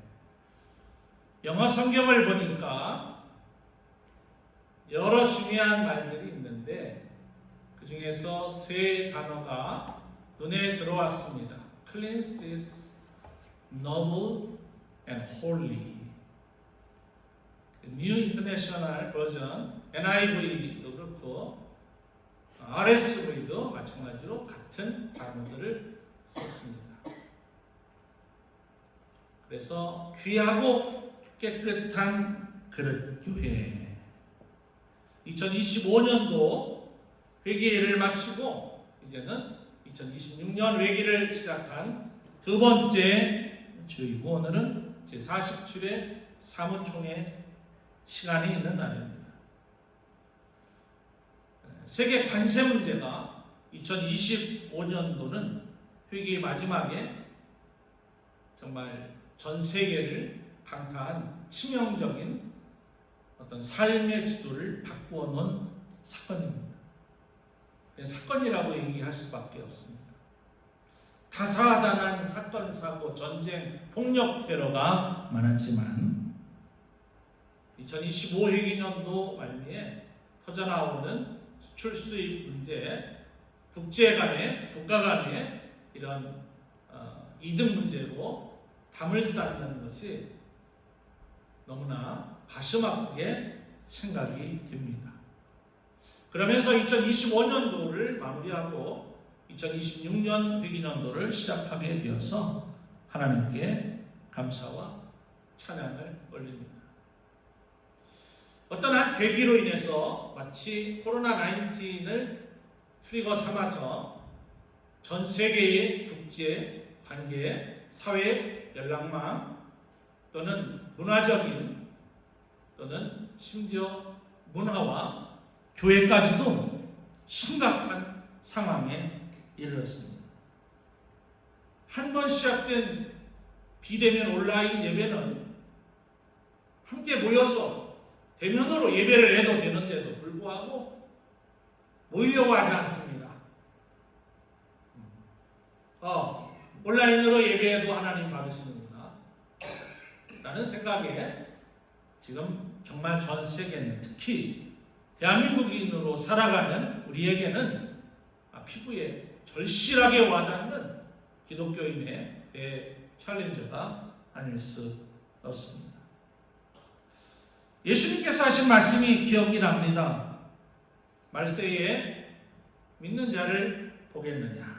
영어 성경을 보니까 여러 중요한 말들이 있는데 그 중에서 세 단어가 눈에 들어왔습니다. Cleanses, Noble, and Holy. New International Version, NIV도 그렇고 RSV도 마찬가지로 같은 단어들을 썼습니다. 그래서 귀하고 깨끗한 그릇 교회. 2025년도 회개를 마치고 이제는 2026년 회개를 시작한 두 번째 주이고 오늘은 제47회 사무총회 시간이 있는 날입니다. 세계 관세 문제가 2025년도는 회개의 마지막에 정말 전 세계를 강타한 치명적인 어떤 삶의 지도를 바꾸어 놓은 사건입니다. 사건이라고 얘기할 수밖에 없습니다. 다사다난 사건, 사고, 전쟁, 폭력, 테러가 많았지만 2025 회기년도 말미에 터져나오는 수출 수입 문제, 국제 간의, 국가 간의 이런 이득 문제로 담을 쌓는 것이 너무나 가슴 아프게 생각이 됩니다. 그러면서 2025년도를 마무리하고 2026년 회기년도를 시작하게 되어서 하나님께 감사와 찬양을 올립니다. 어떤 한 계기로 인해서 마치 코로나19을 트리거 삼아서 전 세계의 국제 관계, 사회 연락망 또는 문화적인 또는 심지어 문화와 교회까지도 심각한 상황에 이르렀습니다. 한 번 시작된 비대면 온라인 예배는 함께 모여서 대면으로 예배를 해도 되는데도 불구하고 모이려고 하지 않습니다. 온라인으로 예배해도 하나님 받으시는구나 라는 생각에 지금 정말 전 세계는 특히 대한민국인으로 살아가는 우리에게는 피부에 절실하게 와닿는 기독교인의 대챌린저가 아닐 수 없습니다. 예수님께서 하신 말씀이 기억이 납니다. 말세에 믿는 자를 보겠느냐.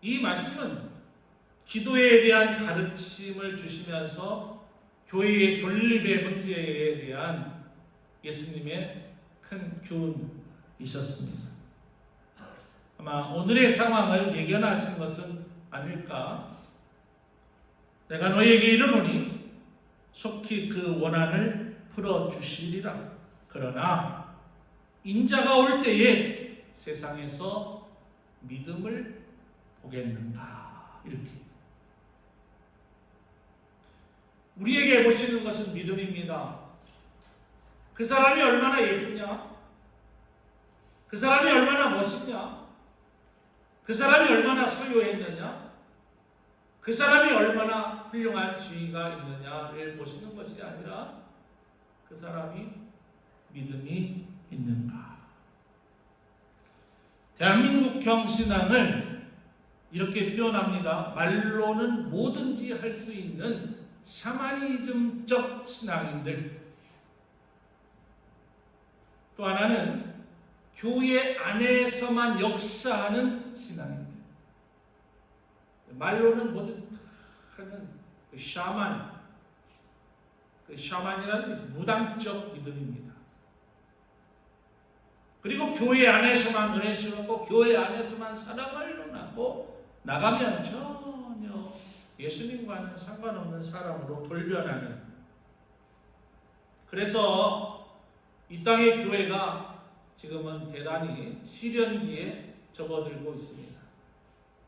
이 말씀은 기도에 대한 가르침을 주시면서 교회의 존립의 문제에 대한 예수님의 큰 교훈이셨습니다. 아마 오늘의 상황을 예견하신 것은 아닐까. 내가 너에게 이르노니 속히 그 원한을 풀어주시리라. 그러나 인자가 올 때에 세상에서 믿음을 보겠는가? 이렇게 우리에게 보시는 것은 믿음입니다. 그 사람이 얼마나 예쁘냐? 그 사람이 얼마나 멋있냐? 그 사람이 얼마나 소유했느냐? 그 사람이 얼마나 훌륭한 지위가 있느냐를 보시는 것이 아니라 그 사람이 믿음이 있는가? 대한민국형 신앙을 이렇게 표현합니다. 말로는 뭐든지 할 수 있는 샤머니즘적 신앙인들. 또 하나는 교회 안에서만 역사하는 신앙인들. 말로는 뭐든 하는 그 샤만이라는 것은 무당적 믿음입니다. 그리고 교회 안에서만 은혜 실었고 교회 안에서만 사랑을 논하고 나가면 전혀 예수님과는 상관없는 사람으로 돌변하는. 그래서 이 땅의 교회가 지금은 대단히 시련기에 접어들고 있습니다.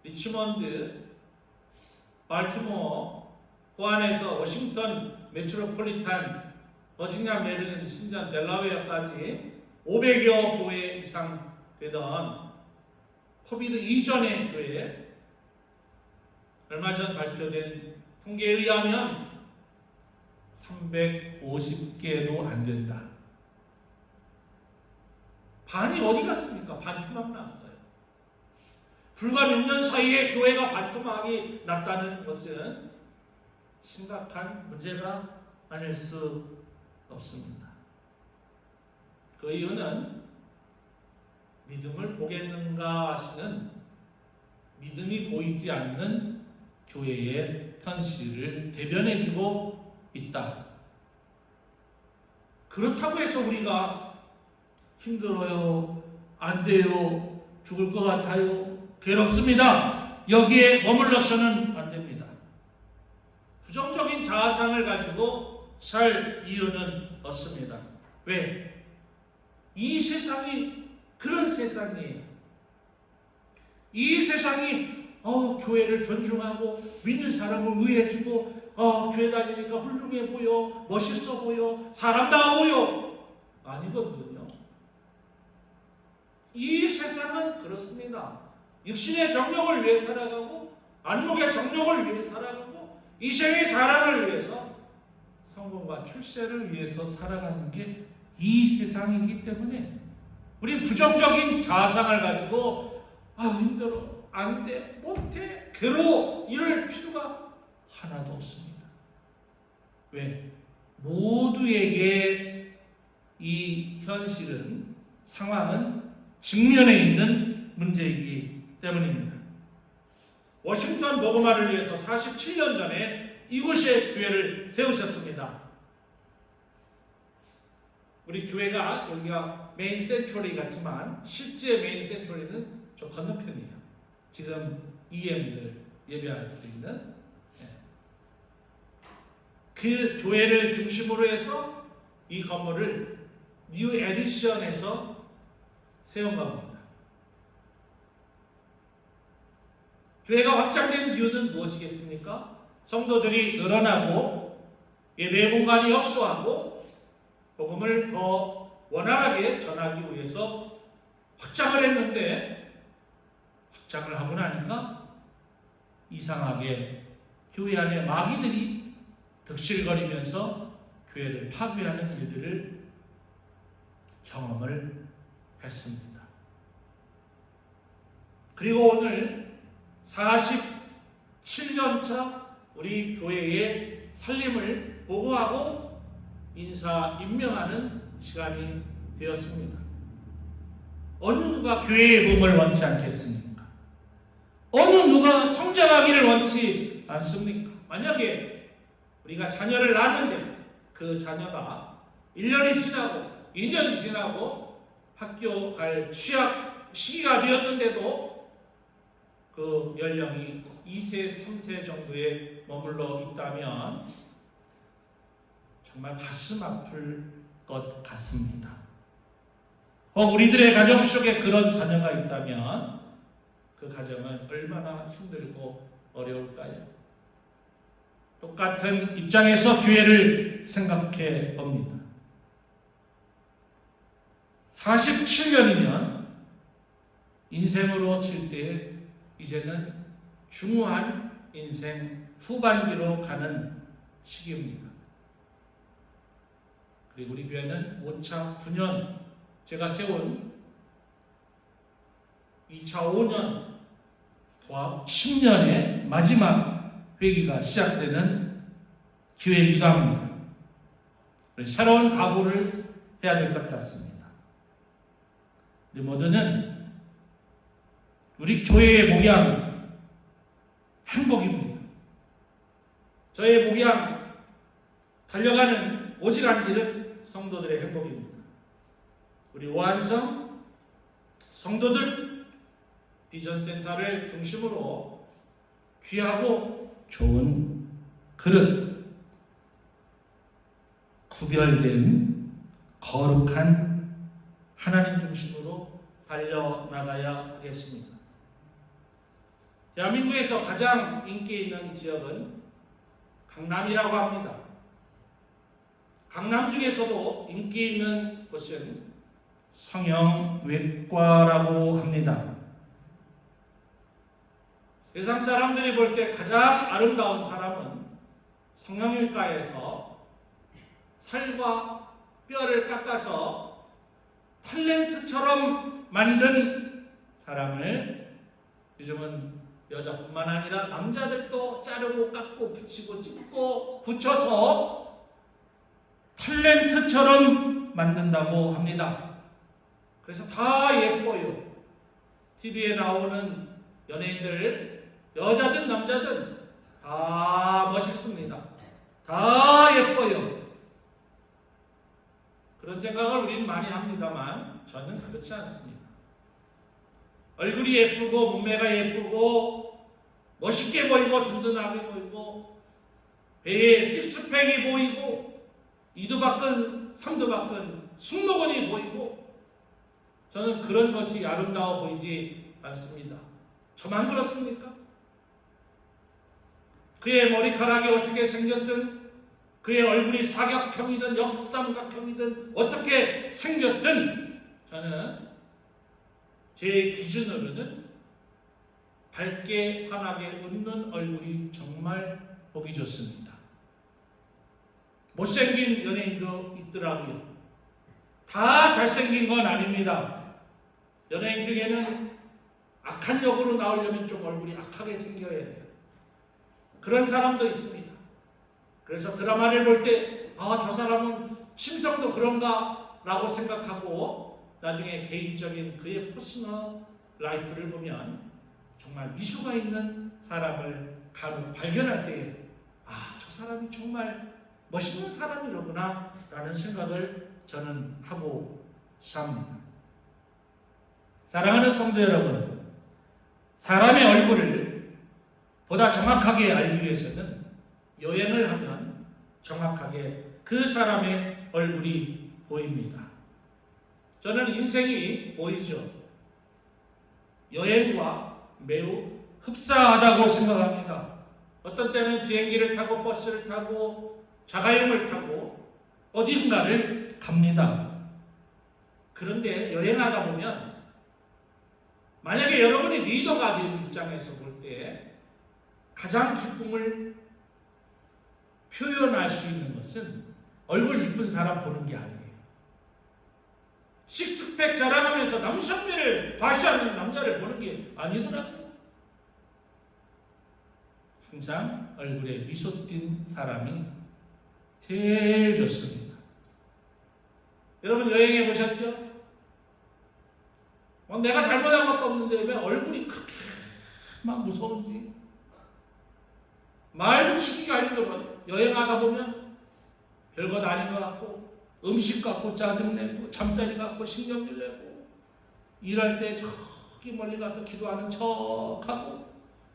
리치먼드, 발티모어, 호안에서 워싱턴 메트로폴리탄, 버지니아, 메릴랜드, 심지어 델라웨어까지 500여 교회 이상 되던 코비드 이전의 교회, 얼마 전 발표된 통계에 의하면 350개도 안 된다. 반이 어디 갔습니까? 반토막 났어요. 불과 몇 년 사이에 교회가 반토막이 났다는 것은 심각한 문제가 아닐 수 없습니다. 그 이유는 믿음을 보겠는가 하시는 믿음이 보이지 않는 교회의 현실을 대변해주고 있다. 그렇다고 해서 우리가 힘들어요, 안 돼요, 죽을 것 같아요, 괴롭습니다, 여기에 머물러서는 안 됩니다. 부정적인 자아상을 가지고 살 이유는 없습니다. 왜? 이 세상이 그런 세상이에요. 이 세상이 교회를 존중하고 믿는 사람을 위해주고 교회 다니니까 훌륭해 보여, 멋있어 보여, 사람다워 보여. 아니거든요. 이 세상은 그렇습니다. 육신의 정욕을 위해 살아가고 안목의 정욕을 위해 살아가고 이생의 자랑을 위해서 성공과 출세를 위해서 살아가는 게 이 세상이기 때문에 우리 부정적인 자아상을 가지고 힘들어, 안 돼, 못해, 괴로워 이럴 필요가 하나도 없습니다. 왜? 모두에게 이 현실은, 상황은 직면해 있는 문제이기 때문입니다. 워싱턴 복음화를 위해서 47년 전에 이곳에 교회를 세우셨습니다. 우리 교회가 여기가 메인 센츄리 같지만 실제 메인 센츄리는 저 건너편이에요. 지금 EM들 예배할 수 있는 그 교회를 중심으로 해서 이 건물을 뉴 에디션에서 세운 겁니다. 교회가 확장된 이유는 무엇이겠습니까? 성도들이 늘어나고 예배 공간이 협소하고 복음을 더 원활하게 전하기 위해서 확장을 했는데, 확장을 하고 나니까 이상하게 교회 안에 마귀들이 득실거리면서 교회를 파괴하는 일들을 경험을 했습니다. 그리고 오늘 47년차 우리 교회의 살림을 보고하고 인사 임명하는 시간이 되었습니다. 어느 누가 교회의 복음을 원치 않겠습니까? 어느 누가 성장하기를 원치 않습니까? 만약에 우리가 자녀를 낳았는데 그 자녀가 1년이 지나고 2년이 지나고 학교 갈 취학 시기가 되었는데도 그 연령이 2세, 3세 정도에 머물러 있다면 정말 가슴 아플 것 같습니다. 우리들의 가정 속에 그런 자녀가 있다면 그 가정은 얼마나 힘들고 어려울까요? 똑같은 입장에서 교회를 생각해 봅니다. 47년이면 인생으로 칠 때 이제는 중후한 인생 후반기로 가는 시기입니다. 그리고 우리 교회는 5차 9년 제가 세운 2차 5년 도합 10년의 마지막 회기가 시작되는 기회이기도 합니다. 새로운 각오를 해야 될 것 같습니다. 우리 모두는 우리 교회의 목양 행복입니다. 저의 목양 달려가는 오직한 길은 성도들의 행복입니다. 우리 오한성 성도들 비전센터를 중심으로 귀하고 좋은 그릇, 구별된 거룩한 하나님 중심으로 달려나가야 하겠습니다. 대한민국에서 가장 인기 있는 지역은 강남이라고 합니다. 강남 중에서도 인기 있는 곳은 성형외과라고 합니다. 세상 사람들이 볼 때 가장 아름다운 사람은 성형외과에서 살과 뼈를 깎아서 탤런트처럼 만든 사람을 요즘은 여자뿐만 아니라 남자들도 자르고 깎고 붙이고 찝고 붙여서 탤런트처럼 만든다고 합니다. 그래서 다 예뻐요. TV에 나오는 연예인들, 여자든 남자든 다 멋있습니다. 다 예뻐요. 그런 생각을 우리는 많이 합니다만 저는 그렇지 않습니다. 얼굴이 예쁘고 몸매가 예쁘고 멋있게 보이고 든든하게 보이고 배에 식스팩이 보이고 이두박근 삼두박근 승모근이 보이고 저는 그런 것이 아름다워 보이지 않습니다. 저만 그렇습니까? 그의 머리카락이 어떻게 생겼든 그의 얼굴이 사각형이든 역삼각형이든 어떻게 생겼든 저는 제 기준으로는 밝게 환하게 웃는 얼굴이 정말 보기 좋습니다. 못생긴 연예인도 있더라고요. 다 잘생긴 건 아닙니다. 연예인 중에는 악한 역으로 나오려면 좀 얼굴이 악하게 생겨야 돼요. 그런 사람도 있습니다. 그래서 드라마를 볼 때 저 사람은 심성도 그런가 라고 생각하고 나중에 개인적인 그의 퍼스널 라이프를 보면 정말 미소가 있는 사람을 간혹 발견할 때에 저 사람이 정말 멋있는 사람이로구나 라는 생각을 저는 하고 삽니다. 사랑하는 성도 여러분, 사람의 얼굴을 보다 정확하게 알기 위해서는 여행을 하면 정확하게 그 사람의 얼굴이 보입니다. 저는 인생이 보이죠. 여행과 매우 흡사하다고 생각합니다. 어떤 때는 비행기를 타고 버스를 타고 자가용을 타고 어딘가를 갑니다. 그런데 여행하다 보면 만약에 여러분이 리더가 된 입장에서 볼 때 가장 기쁨을 표현할 수 있는 것은 얼굴 이쁜 사람 보는 게 아니에요. 식스팩 자랑하면서 남성미를 과시하는 남자를 보는 게 아니더라고요. 항상 얼굴에 미소 띈 사람이 제일 좋습니다. 여러분 여행해 보셨죠? 내가 잘못한 것도 없는데 왜 얼굴이 그렇게 막 무서운지 말 붙이기가 힘들어요. 여행하다 보면 별것 아닌 것 같고 음식 갖고 짜증내고 잠자리 갖고 신경질 내고 일할 때 저기 멀리 가서 기도하는 척하고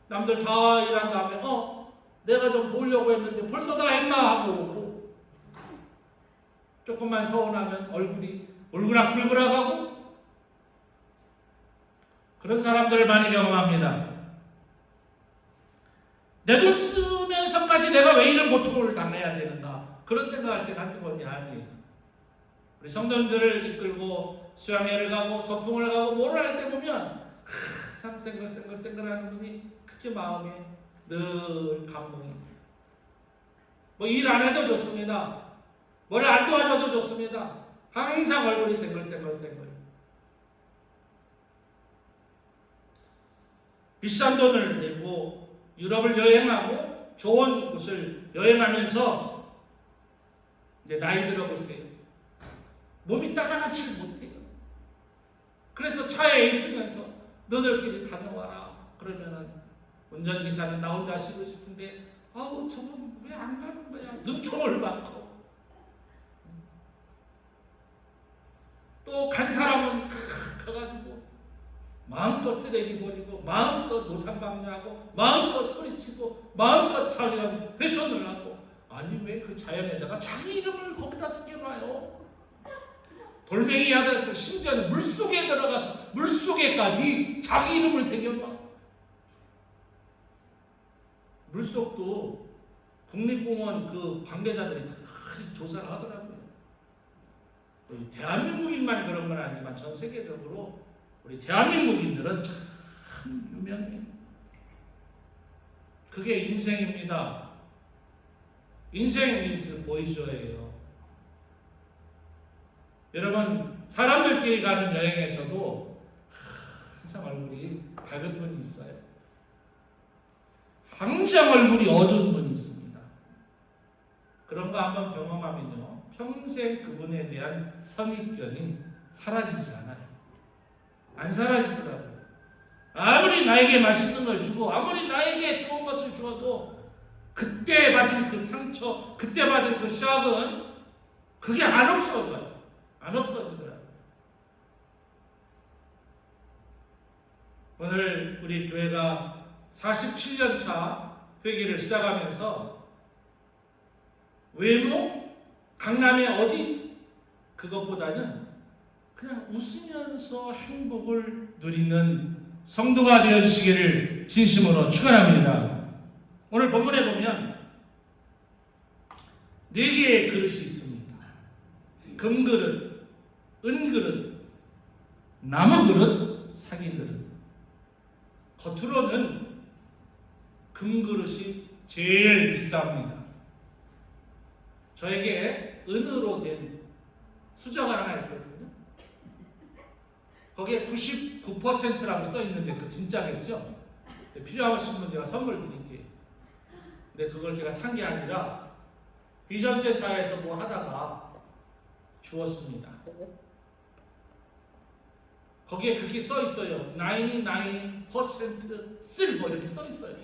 남들 다 일한 다음에 내가 좀 보려고 했는데 벌써 다 했나 하고 오고 조금만 서운하면 얼굴이 울그락불그락하고 그런 사람들을 많이 경험합니다. 내 돈 쓰면서까지 내가 왜 이런 고통을 당해야 되는가, 그런 생각할 때가 한두 번이 아니에요. 우리 성도님들을 이끌고 수양회를 가고 소풍을 가고 뭐를 할 때 보면 항상 생글생글하는 분이 그렇게 마음에 늘 감동이 돼요. 뭐 일 안 해도 좋습니다. 뭘 안 도와줘도 좋습니다. 항상 얼굴이 생글생글. 비싼 돈을 내고 유럽을 여행하고 좋은 곳을 여행하면서 이제 나이 들어보세요. 몸이 따라가지를 못해요. 그래서 차에 있으면서 너들끼리 다녀와라. 그러면은 운전기사는 나 혼자 쉬고 싶은데 아우 저건 왜 안 가는 거야. 눈총을 받고. 또 간 사람은 가가지고 마음껏 쓰레기 버리고 마음껏 노상방뇨하고 마음껏 소리치고 마음껏 자연 훼손을 하고, 아니 왜 그 자연에다가 자기 이름을 거기다 새겨놔요. 돌멩이 하다해서 심지어는 물속에 들어가서 물속에까지 자기 이름을 새겨놔. 물속도 국립공원 그 관계자들이 다 조사를 하더라고요. 대한민국인만 그런 건 아니지만 전 세계적으로 우리 대한민국인들은 참 유명해요. 그게 인생입니다. 인생 is 보이조예요. 여러분, 사람들끼리 가는 여행에서도 항상 얼굴이 밝은 분이 있어요. 항상 얼굴이 어두운 분이 있습니다. 그런 거 한번 경험하면요, 평생 그분에 대한 선입견이 사라지지 않아요. 안 사라지더라고요. 아무리 나에게 맛있는 걸 주고 아무리 나에게 좋은 것을 주어도 그때 받은 그 상처, 그때 받은 그 샥은 그게 안 없어져요. 안 없어지더라고요. 오늘 우리 교회가 47년 차 회기를 시작하면서 외모, 강남의 어디, 그것보다는 그냥 웃으면서 행복을 누리는 성도가 되어주시기를 진심으로 축원합니다. 오늘 본문에 보면 4개의 그릇이 있습니다. 금그릇, 은그릇, 나무그릇, 사기그릇. 겉으로는 금그릇이 제일 비쌉니다. 저에게 은으로 된 수저가 하나 있거든요. 거기에 99%라고 써 있는데 그 진짜겠죠? 필요하신 분 제가 선물 드릴게요. 근데 그걸 제가 산 게 아니라 비전센터에서 뭐 하다가 주었습니다. 거기에 그렇게 써 있어요. 99% 실버 이렇게 써 있어요.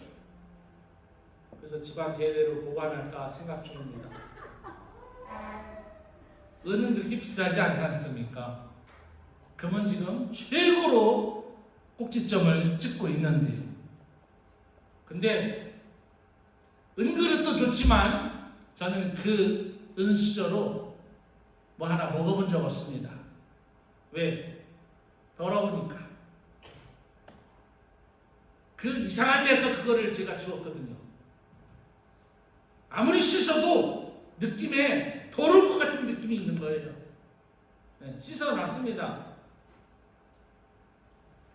그래서 집안 대대로 보관할까 생각 중입니다. 은은 그렇게 비싸지 않지 않습니까? 금은 지금 최고로 꼭지점을 찍고 있는데요. 근데 은그릇도 좋지만 저는 그 은수저로 뭐 하나 먹어본 적 없습니다. 왜? 더러우니까. 그 이상한 데서 그거를 제가 주었거든요. 아무리 씻어도 느낌에 더러울 것 같은 느낌이 있는 거예요. 네, 씻어놨습니다.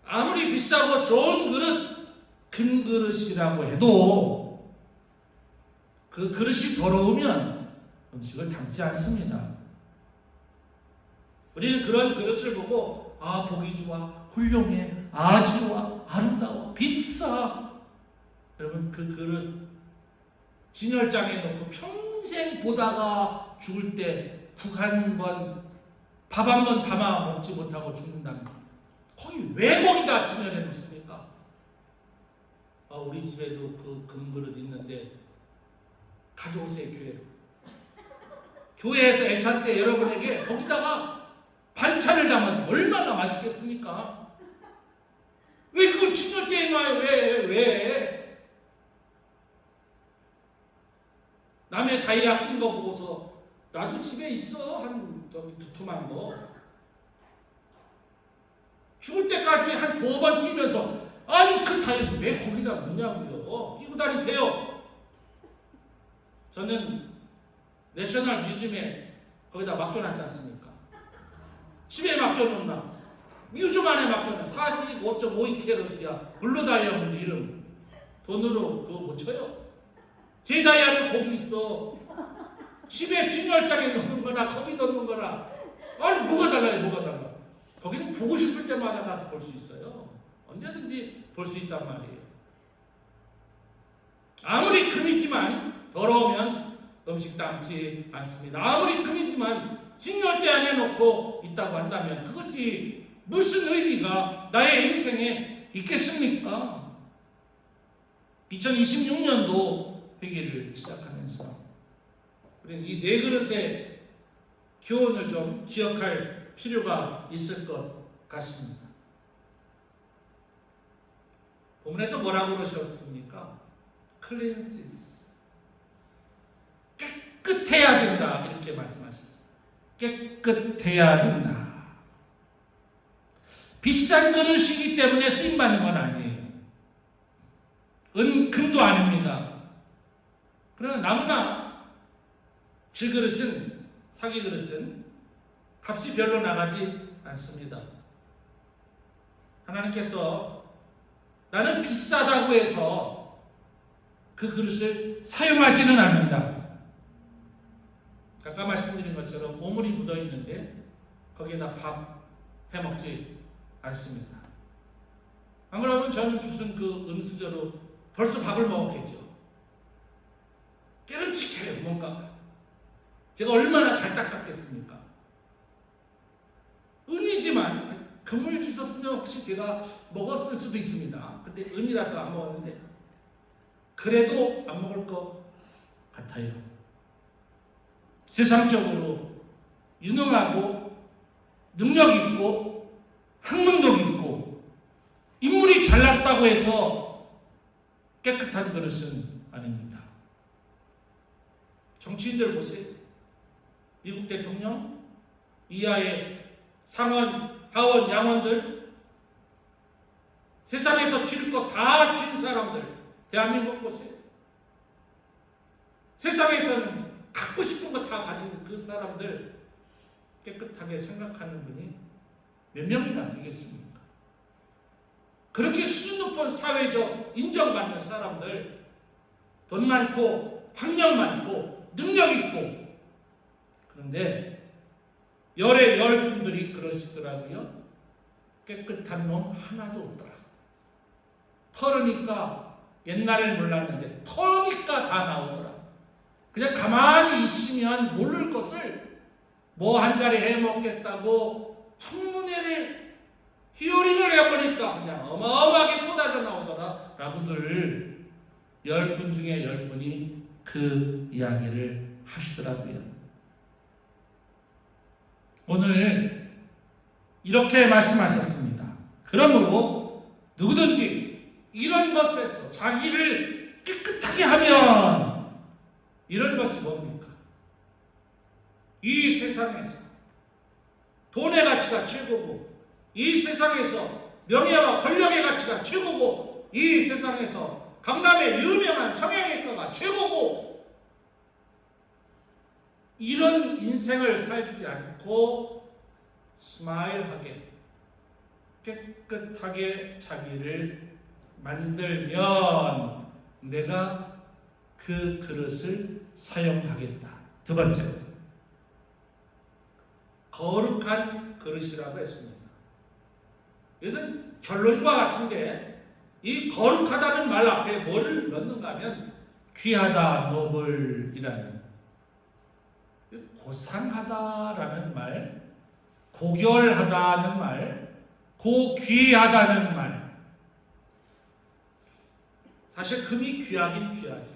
아무리 비싸고 좋은 그릇, 금 그릇이라고 해도 그 그릇이 더러우면 음식을 담지 않습니다. 우리는 그런 그릇을 보고 아, 보기 좋아, 훌륭해, 아주 좋아, 아름다워, 비싸. 여러분, 그 그릇 진열장에 놓고 평생 보다가 죽을 때 국 한 번, 밥 한 번 담아 먹지 못하고 죽는다면 거기 왜 거기다 진열해 놓습니까? 우리 집에도 그 금그릇 있는데 가져오세요, 교회로. 교회에서 애찬 때 여러분에게 거기다가 반찬을 담아도 얼마나 맛있겠습니까? 왜 그걸 진열대에 놔요? 왜? 남의 다이아 낀 거 보고서 나도 집에 있어. 한 저기 두툼한 거. 죽을 때까지 한 2번 뛰면서 아니 그 타일 왜 거기다 놓냐고요. 끼고 다니세요. 저는 내셔널 뮤지엄에 거기다 맡겨놨지 않습니까? 집에 맡겨놓나? 뮤지엄 안에 맡겨놔. 45.52캐럿이야. 블루 다이아몬드 이름. 돈으로 그거 못 쳐요. 제 다이아는 거기 있어. 집에 진열장에 넣는 거나 거기 넣는 거나. 아니 뭐가 달라요, 뭐가 달라. 거기는 보고 싶을 때마다 가서 볼 수 있어요. 언제든지 볼 수 있단 말이에요. 아무리 금이지만 더러우면 음식 담지 않습니다. 아무리 금이지만 진열대 안에 놓고 있다고 한다면 그것이 무슨 의미가 나의 인생에 있겠습니까? 2026년도 회개를 시작하면서 우리는 이 네 그릇의 교훈을 좀 기억할 필요가 있을 것 같습니다. 본문에서 뭐라고 그러셨습니까? cleanses. 깨끗해야 된다. 이렇게 말씀하셨어요. 깨끗해야 된다. 비싼 그릇이기 때문에 쓰임받는 건 아니에요. 금도 아닙니다. 그러나 나무나 질그릇은, 사기 그릇은 값이 별로 나가지 않습니다. 하나님께서 나는 비싸다고 해서 그 그릇을 사용하지는 않는다. 아까 말씀드린 것처럼 오물이 묻어 있는데 거기에다 밥 해먹지 않습니다. 안 그러면 저는 주신 그 은수저로 벌써 밥을 먹었겠죠. 깨름칙해요, 뭔가. 제가 얼마나 잘 닦았겠습니까? 은이지만 금을 주셨으면 혹시 제가 먹었을 수도 있습니다. 근데 은이라서 안 먹었는데 그래도 안 먹을 것 같아요. 세상적으로 유능하고 능력 있고 학문도 있고 인물이 잘났다고 해서 깨끗한 그릇은 아닙니다. 정치인들 보세요. 미국 대통령 이하의 상원, 하원, 양원들 세상에서 질 거 다 진 사람들 대한민국 보세요. 세상에서는 갖고 싶은 거 다 가진 그 사람들 깨끗하게 생각하는 분이 몇 명이나 되겠습니까? 그렇게 수준 높은 사회적 인정받는 사람들, 돈 많고 학력 많고 능력 있고, 그런데 열의 분들이 그러시더라고요. 깨끗한 놈 하나도 없더라. 털으니까 옛날엔 몰랐는데 털으니까 다 나오더라. 그냥 가만히 있으면 모를 것을 뭐 한 자리 해먹겠다고 청문회를 히어링을 해보니까 그냥 어마어마하게 쏟아져 나오더라 라고들 10분 중에 10분이 그 이야기를 하시더라고요. 오늘 이렇게 말씀하셨습니다. 그러므로 누구든지 이런 것에서 자기를 깨끗하게 하면, 이런 것이 뭡니까? 이 세상에서 돈의 가치가 최고고, 이 세상에서 명예와 권력의 가치가 최고고, 이 세상에서 강남의 유명한 성형외과가 최고고, 이런 인생을 살지 않고 스마일하게 깨끗하게 자기를 만들면 내가 그 그릇을 사용하겠다. 두 번째, 거룩한 그릇이라고 했습니다. 이것은 결론과 같은데 이 거룩하다는 말 앞에 뭐를 넣는가 하면 귀하다, 노블이라는, 고상하다라는 말, 고결하다는 말, 고귀하다는 말. 사실 금이 귀하긴 귀하죠.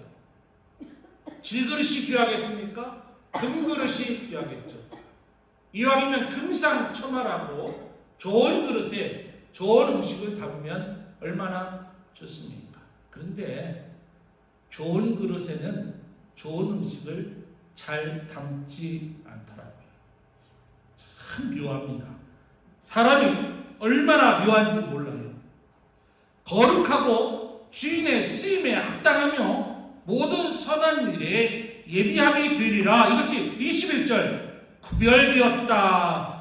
질그릇이 귀하겠습니까? 금그릇이 귀하겠죠. 이왕이면 금상첨화라고 좋은 그릇에 좋은 음식을 담으면 얼마나 좋습니까? 그런데 좋은 그릇에는 좋은 음식을 잘 담지 않더라고요. 참 묘합니다. 사람이 얼마나 묘한지 몰라요. 거룩하고 주인의 쓰임에 합당하며 모든 선한 일에 예비함이 되리라. 이것이 21절 구별되었다.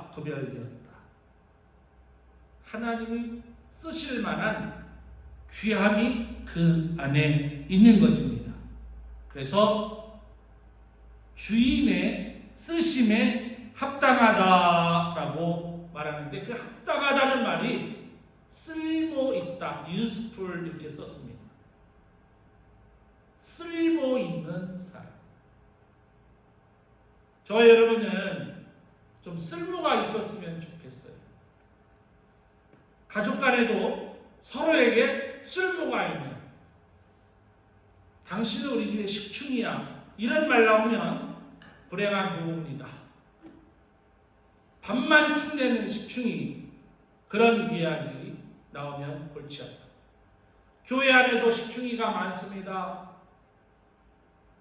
하나님이 쓰실 만한 귀함이 그 안에 있는 것입니다. 그래서 주인의 쓰심에 합당하다라고 말하는데 그 합당하다는 말이 쓸모있다, useful 이렇게 썼습니다. 쓸모있는 사람. 저와 여러분은 좀 쓸모가 있었으면 좋겠어요. 가족 간에도 서로에게 쓸모가 있는, 당신은 우리 집의 식충이야, 이런 말 나오면 불행한 부부입니다. 밥만 축내는 식충이, 그런 이야기 나오면 골치 아프다. 교회 안에도 식충이가 많습니다.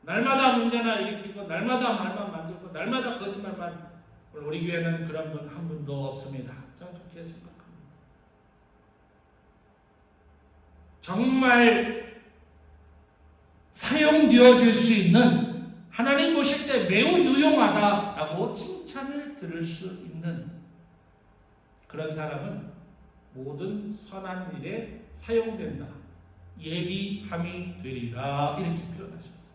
날마다 문제나 일으키고 날마다 말만 만들고 날마다 거짓말만. 우리 교회는 그런 분 한 분도 없습니다. 저는 그렇게 생각합니다. 정말 사용되어질 수 있는, 하나님 보실 때 매우 유용하다라고 칭찬을 들을 수 있는 그런 사람은 모든 선한 일에 사용된다. 예비함이 되리라. 이렇게 표현하셨어요.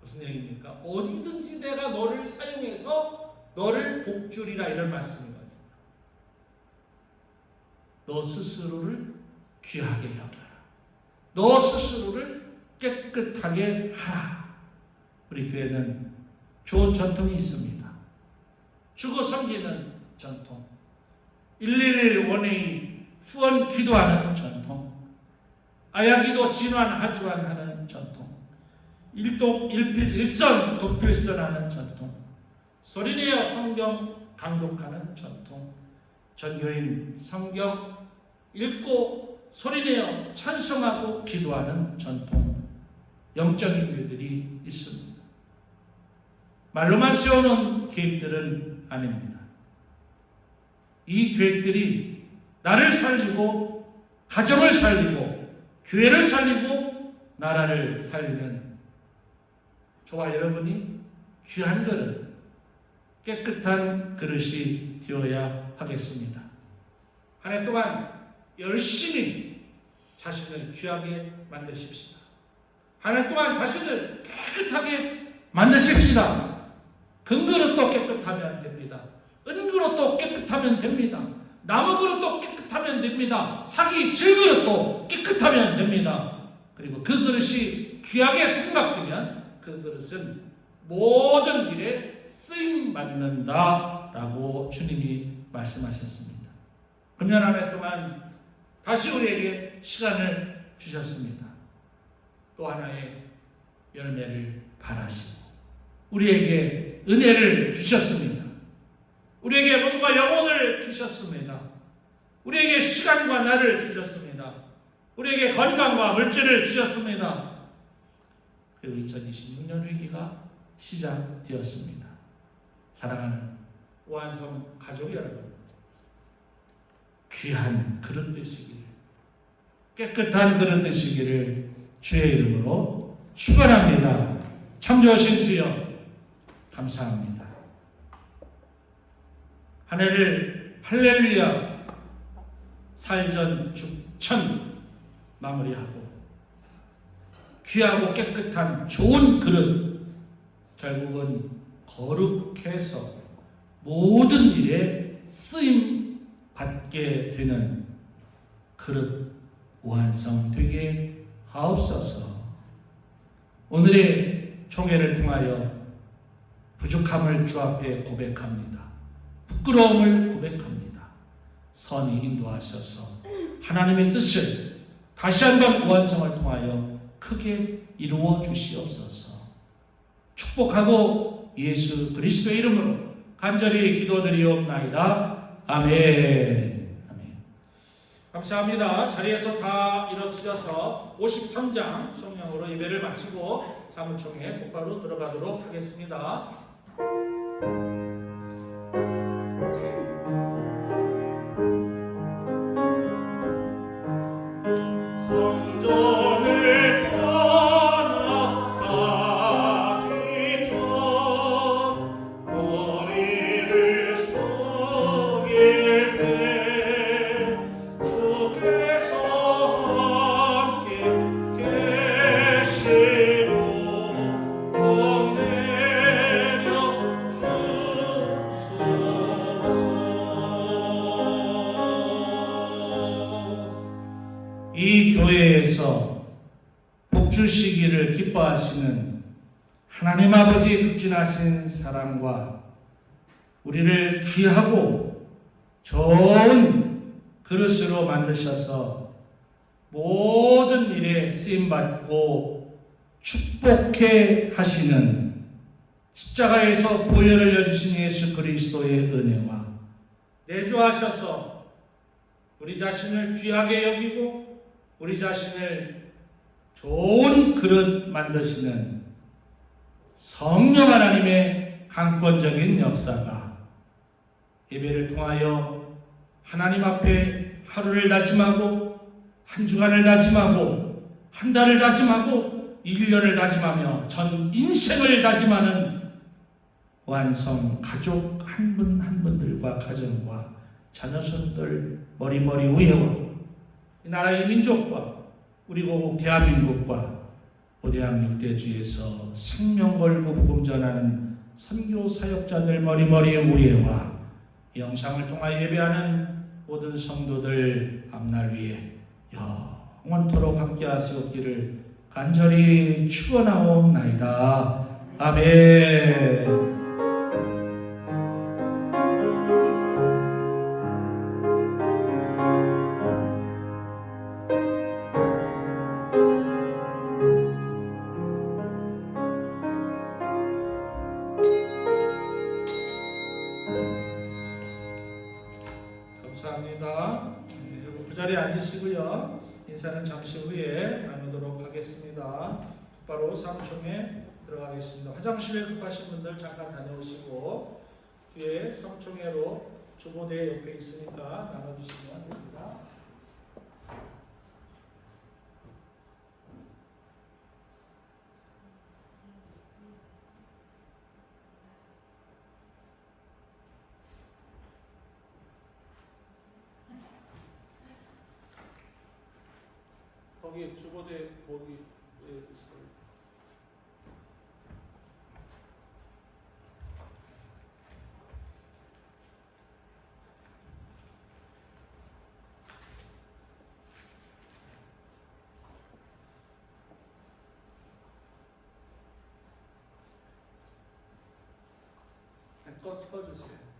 무슨 얘기입니까? 어디든지 내가 너를 사용해서 너를 복주리라, 이런 말씀이거든요. 너 스스로를 귀하게 여겨라. 너 스스로를 깨끗하게 하라. 우리 교회는 좋은 전통이 있습니다. 주고 섬기는 전통, 111 원웨이 후원 기도하는 전통, 아야기도 진환하지환하는 전통, 일독 일필 일선 독필선하는 전통, 소리내어 성경 강독하는 전통, 전교인 성경 읽고 소리내어 찬송하고 기도하는 전통, 영적인 일들이 있습니다. 말로만 세워놓은 계획들은 아닙니다. 이 계획들이 나를 살리고 가정을 살리고 교회를 살리고 나라를 살리는, 저와 여러분이 귀한 그릇, 깨끗한 그릇이 되어야 하겠습니다. 한 해 동안 열심히 자신을 귀하게 만드십시다. 한 해 동안 자신을 깨끗하게 만드십시다. 금그릇도 깨끗하면 됩니다. 은그릇도 깨끗하면 됩니다. 나무그릇도 깨끗하면 됩니다. 사기 질그릇도 깨끗하면 됩니다. 그리고 그 그릇이 귀하게 생각되면 그 그릇은 모든 일에 쓰임받는다라고 주님이 말씀하셨습니다. 금년 한 해 동안 다시 우리에게 시간을 주셨습니다. 또 하나의 열매를 바라시고 우리에게 은혜를 주셨습니다. 우리에게 몸과 영혼을 주셨습니다. 우리에게 시간과 날을 주셨습니다. 우리에게 건강과 물질을 주셨습니다. 그리고 2026년 위기가 시작되었습니다. 사랑하는 오한성 가족 여러분, 귀한 그릇 되시기를, 깨끗한 그릇 되시기를 주의 이름으로 축원합니다. 창조하신 주여 감사합니다. 한 해를 할렐루야 살전 죽천 마무리하고 귀하고 깨끗한 좋은 그릇, 결국은 거룩해서 모든 일에 쓰임 받게 되는 그릇 완성되게 하옵소서. 오늘의 총회를 통하여 부족함을 주 앞에 고백합니다. 부끄러움을 고백합니다. 선이 인도하셔서 하나님의 뜻을 다시 한번 완성을 통하여 크게 이루어 주시옵소서. 축복하고 예수 그리스도의 이름으로 간절히 기도드리옵나이다. 아멘. 아멘. 감사합니다. 자리에서 다 일어서셔서 53장 성령으로 예배를 마치고 사무총회 곧바로 들어가도록 하겠습니다. 이 교회에서 복 주시기를 기뻐하시는 하나님 아버지 극진하신 사랑과 우리를 귀하고 좋은 그릇으로 만드셔서 모든 일에 쓰임받고 축복해 하시는 십자가에서 보혈을 여주신 예수 그리스도의 은혜와 내주하셔서 우리 자신을 귀하게 여기고 우리 자신을 좋은 그릇 만드시는 성령 하나님의 강권적인 역사가 예배를 통하여 하나님 앞에 하루를 다짐하고 한 주간을 다짐하고 한 달을 다짐하고 1년을 다짐하며 전 인생을 다짐하는 완성 가족 한 분 한 분들과 가정과 자녀손들 머리머리 위에와 이 나라의 민족과 우리 고국 대한민국과 거대한 육대주에서 생명 걸고 복음 전하는 선교 사역자들 머리머리 위에와 영상을 통하여 예배하는 모든 성도들 앞날 위에 영원토록 함께 하시옵기를 간절히 축원하옵나이다. 아멘. 감사합니다. 여러분 그 자리에 앉으시고요. 인사는 잠시 후에 나누도록 하겠습니다. 바로 삼총에 들어가겠습니다. 화장실에 급하신 분들 잠깐 다녀오시고 뒤에 삼총회로 주보대 옆에 있으니까 나눠주시면 됩니다. 거기 주보대 거기 있어요. 꺼주세요.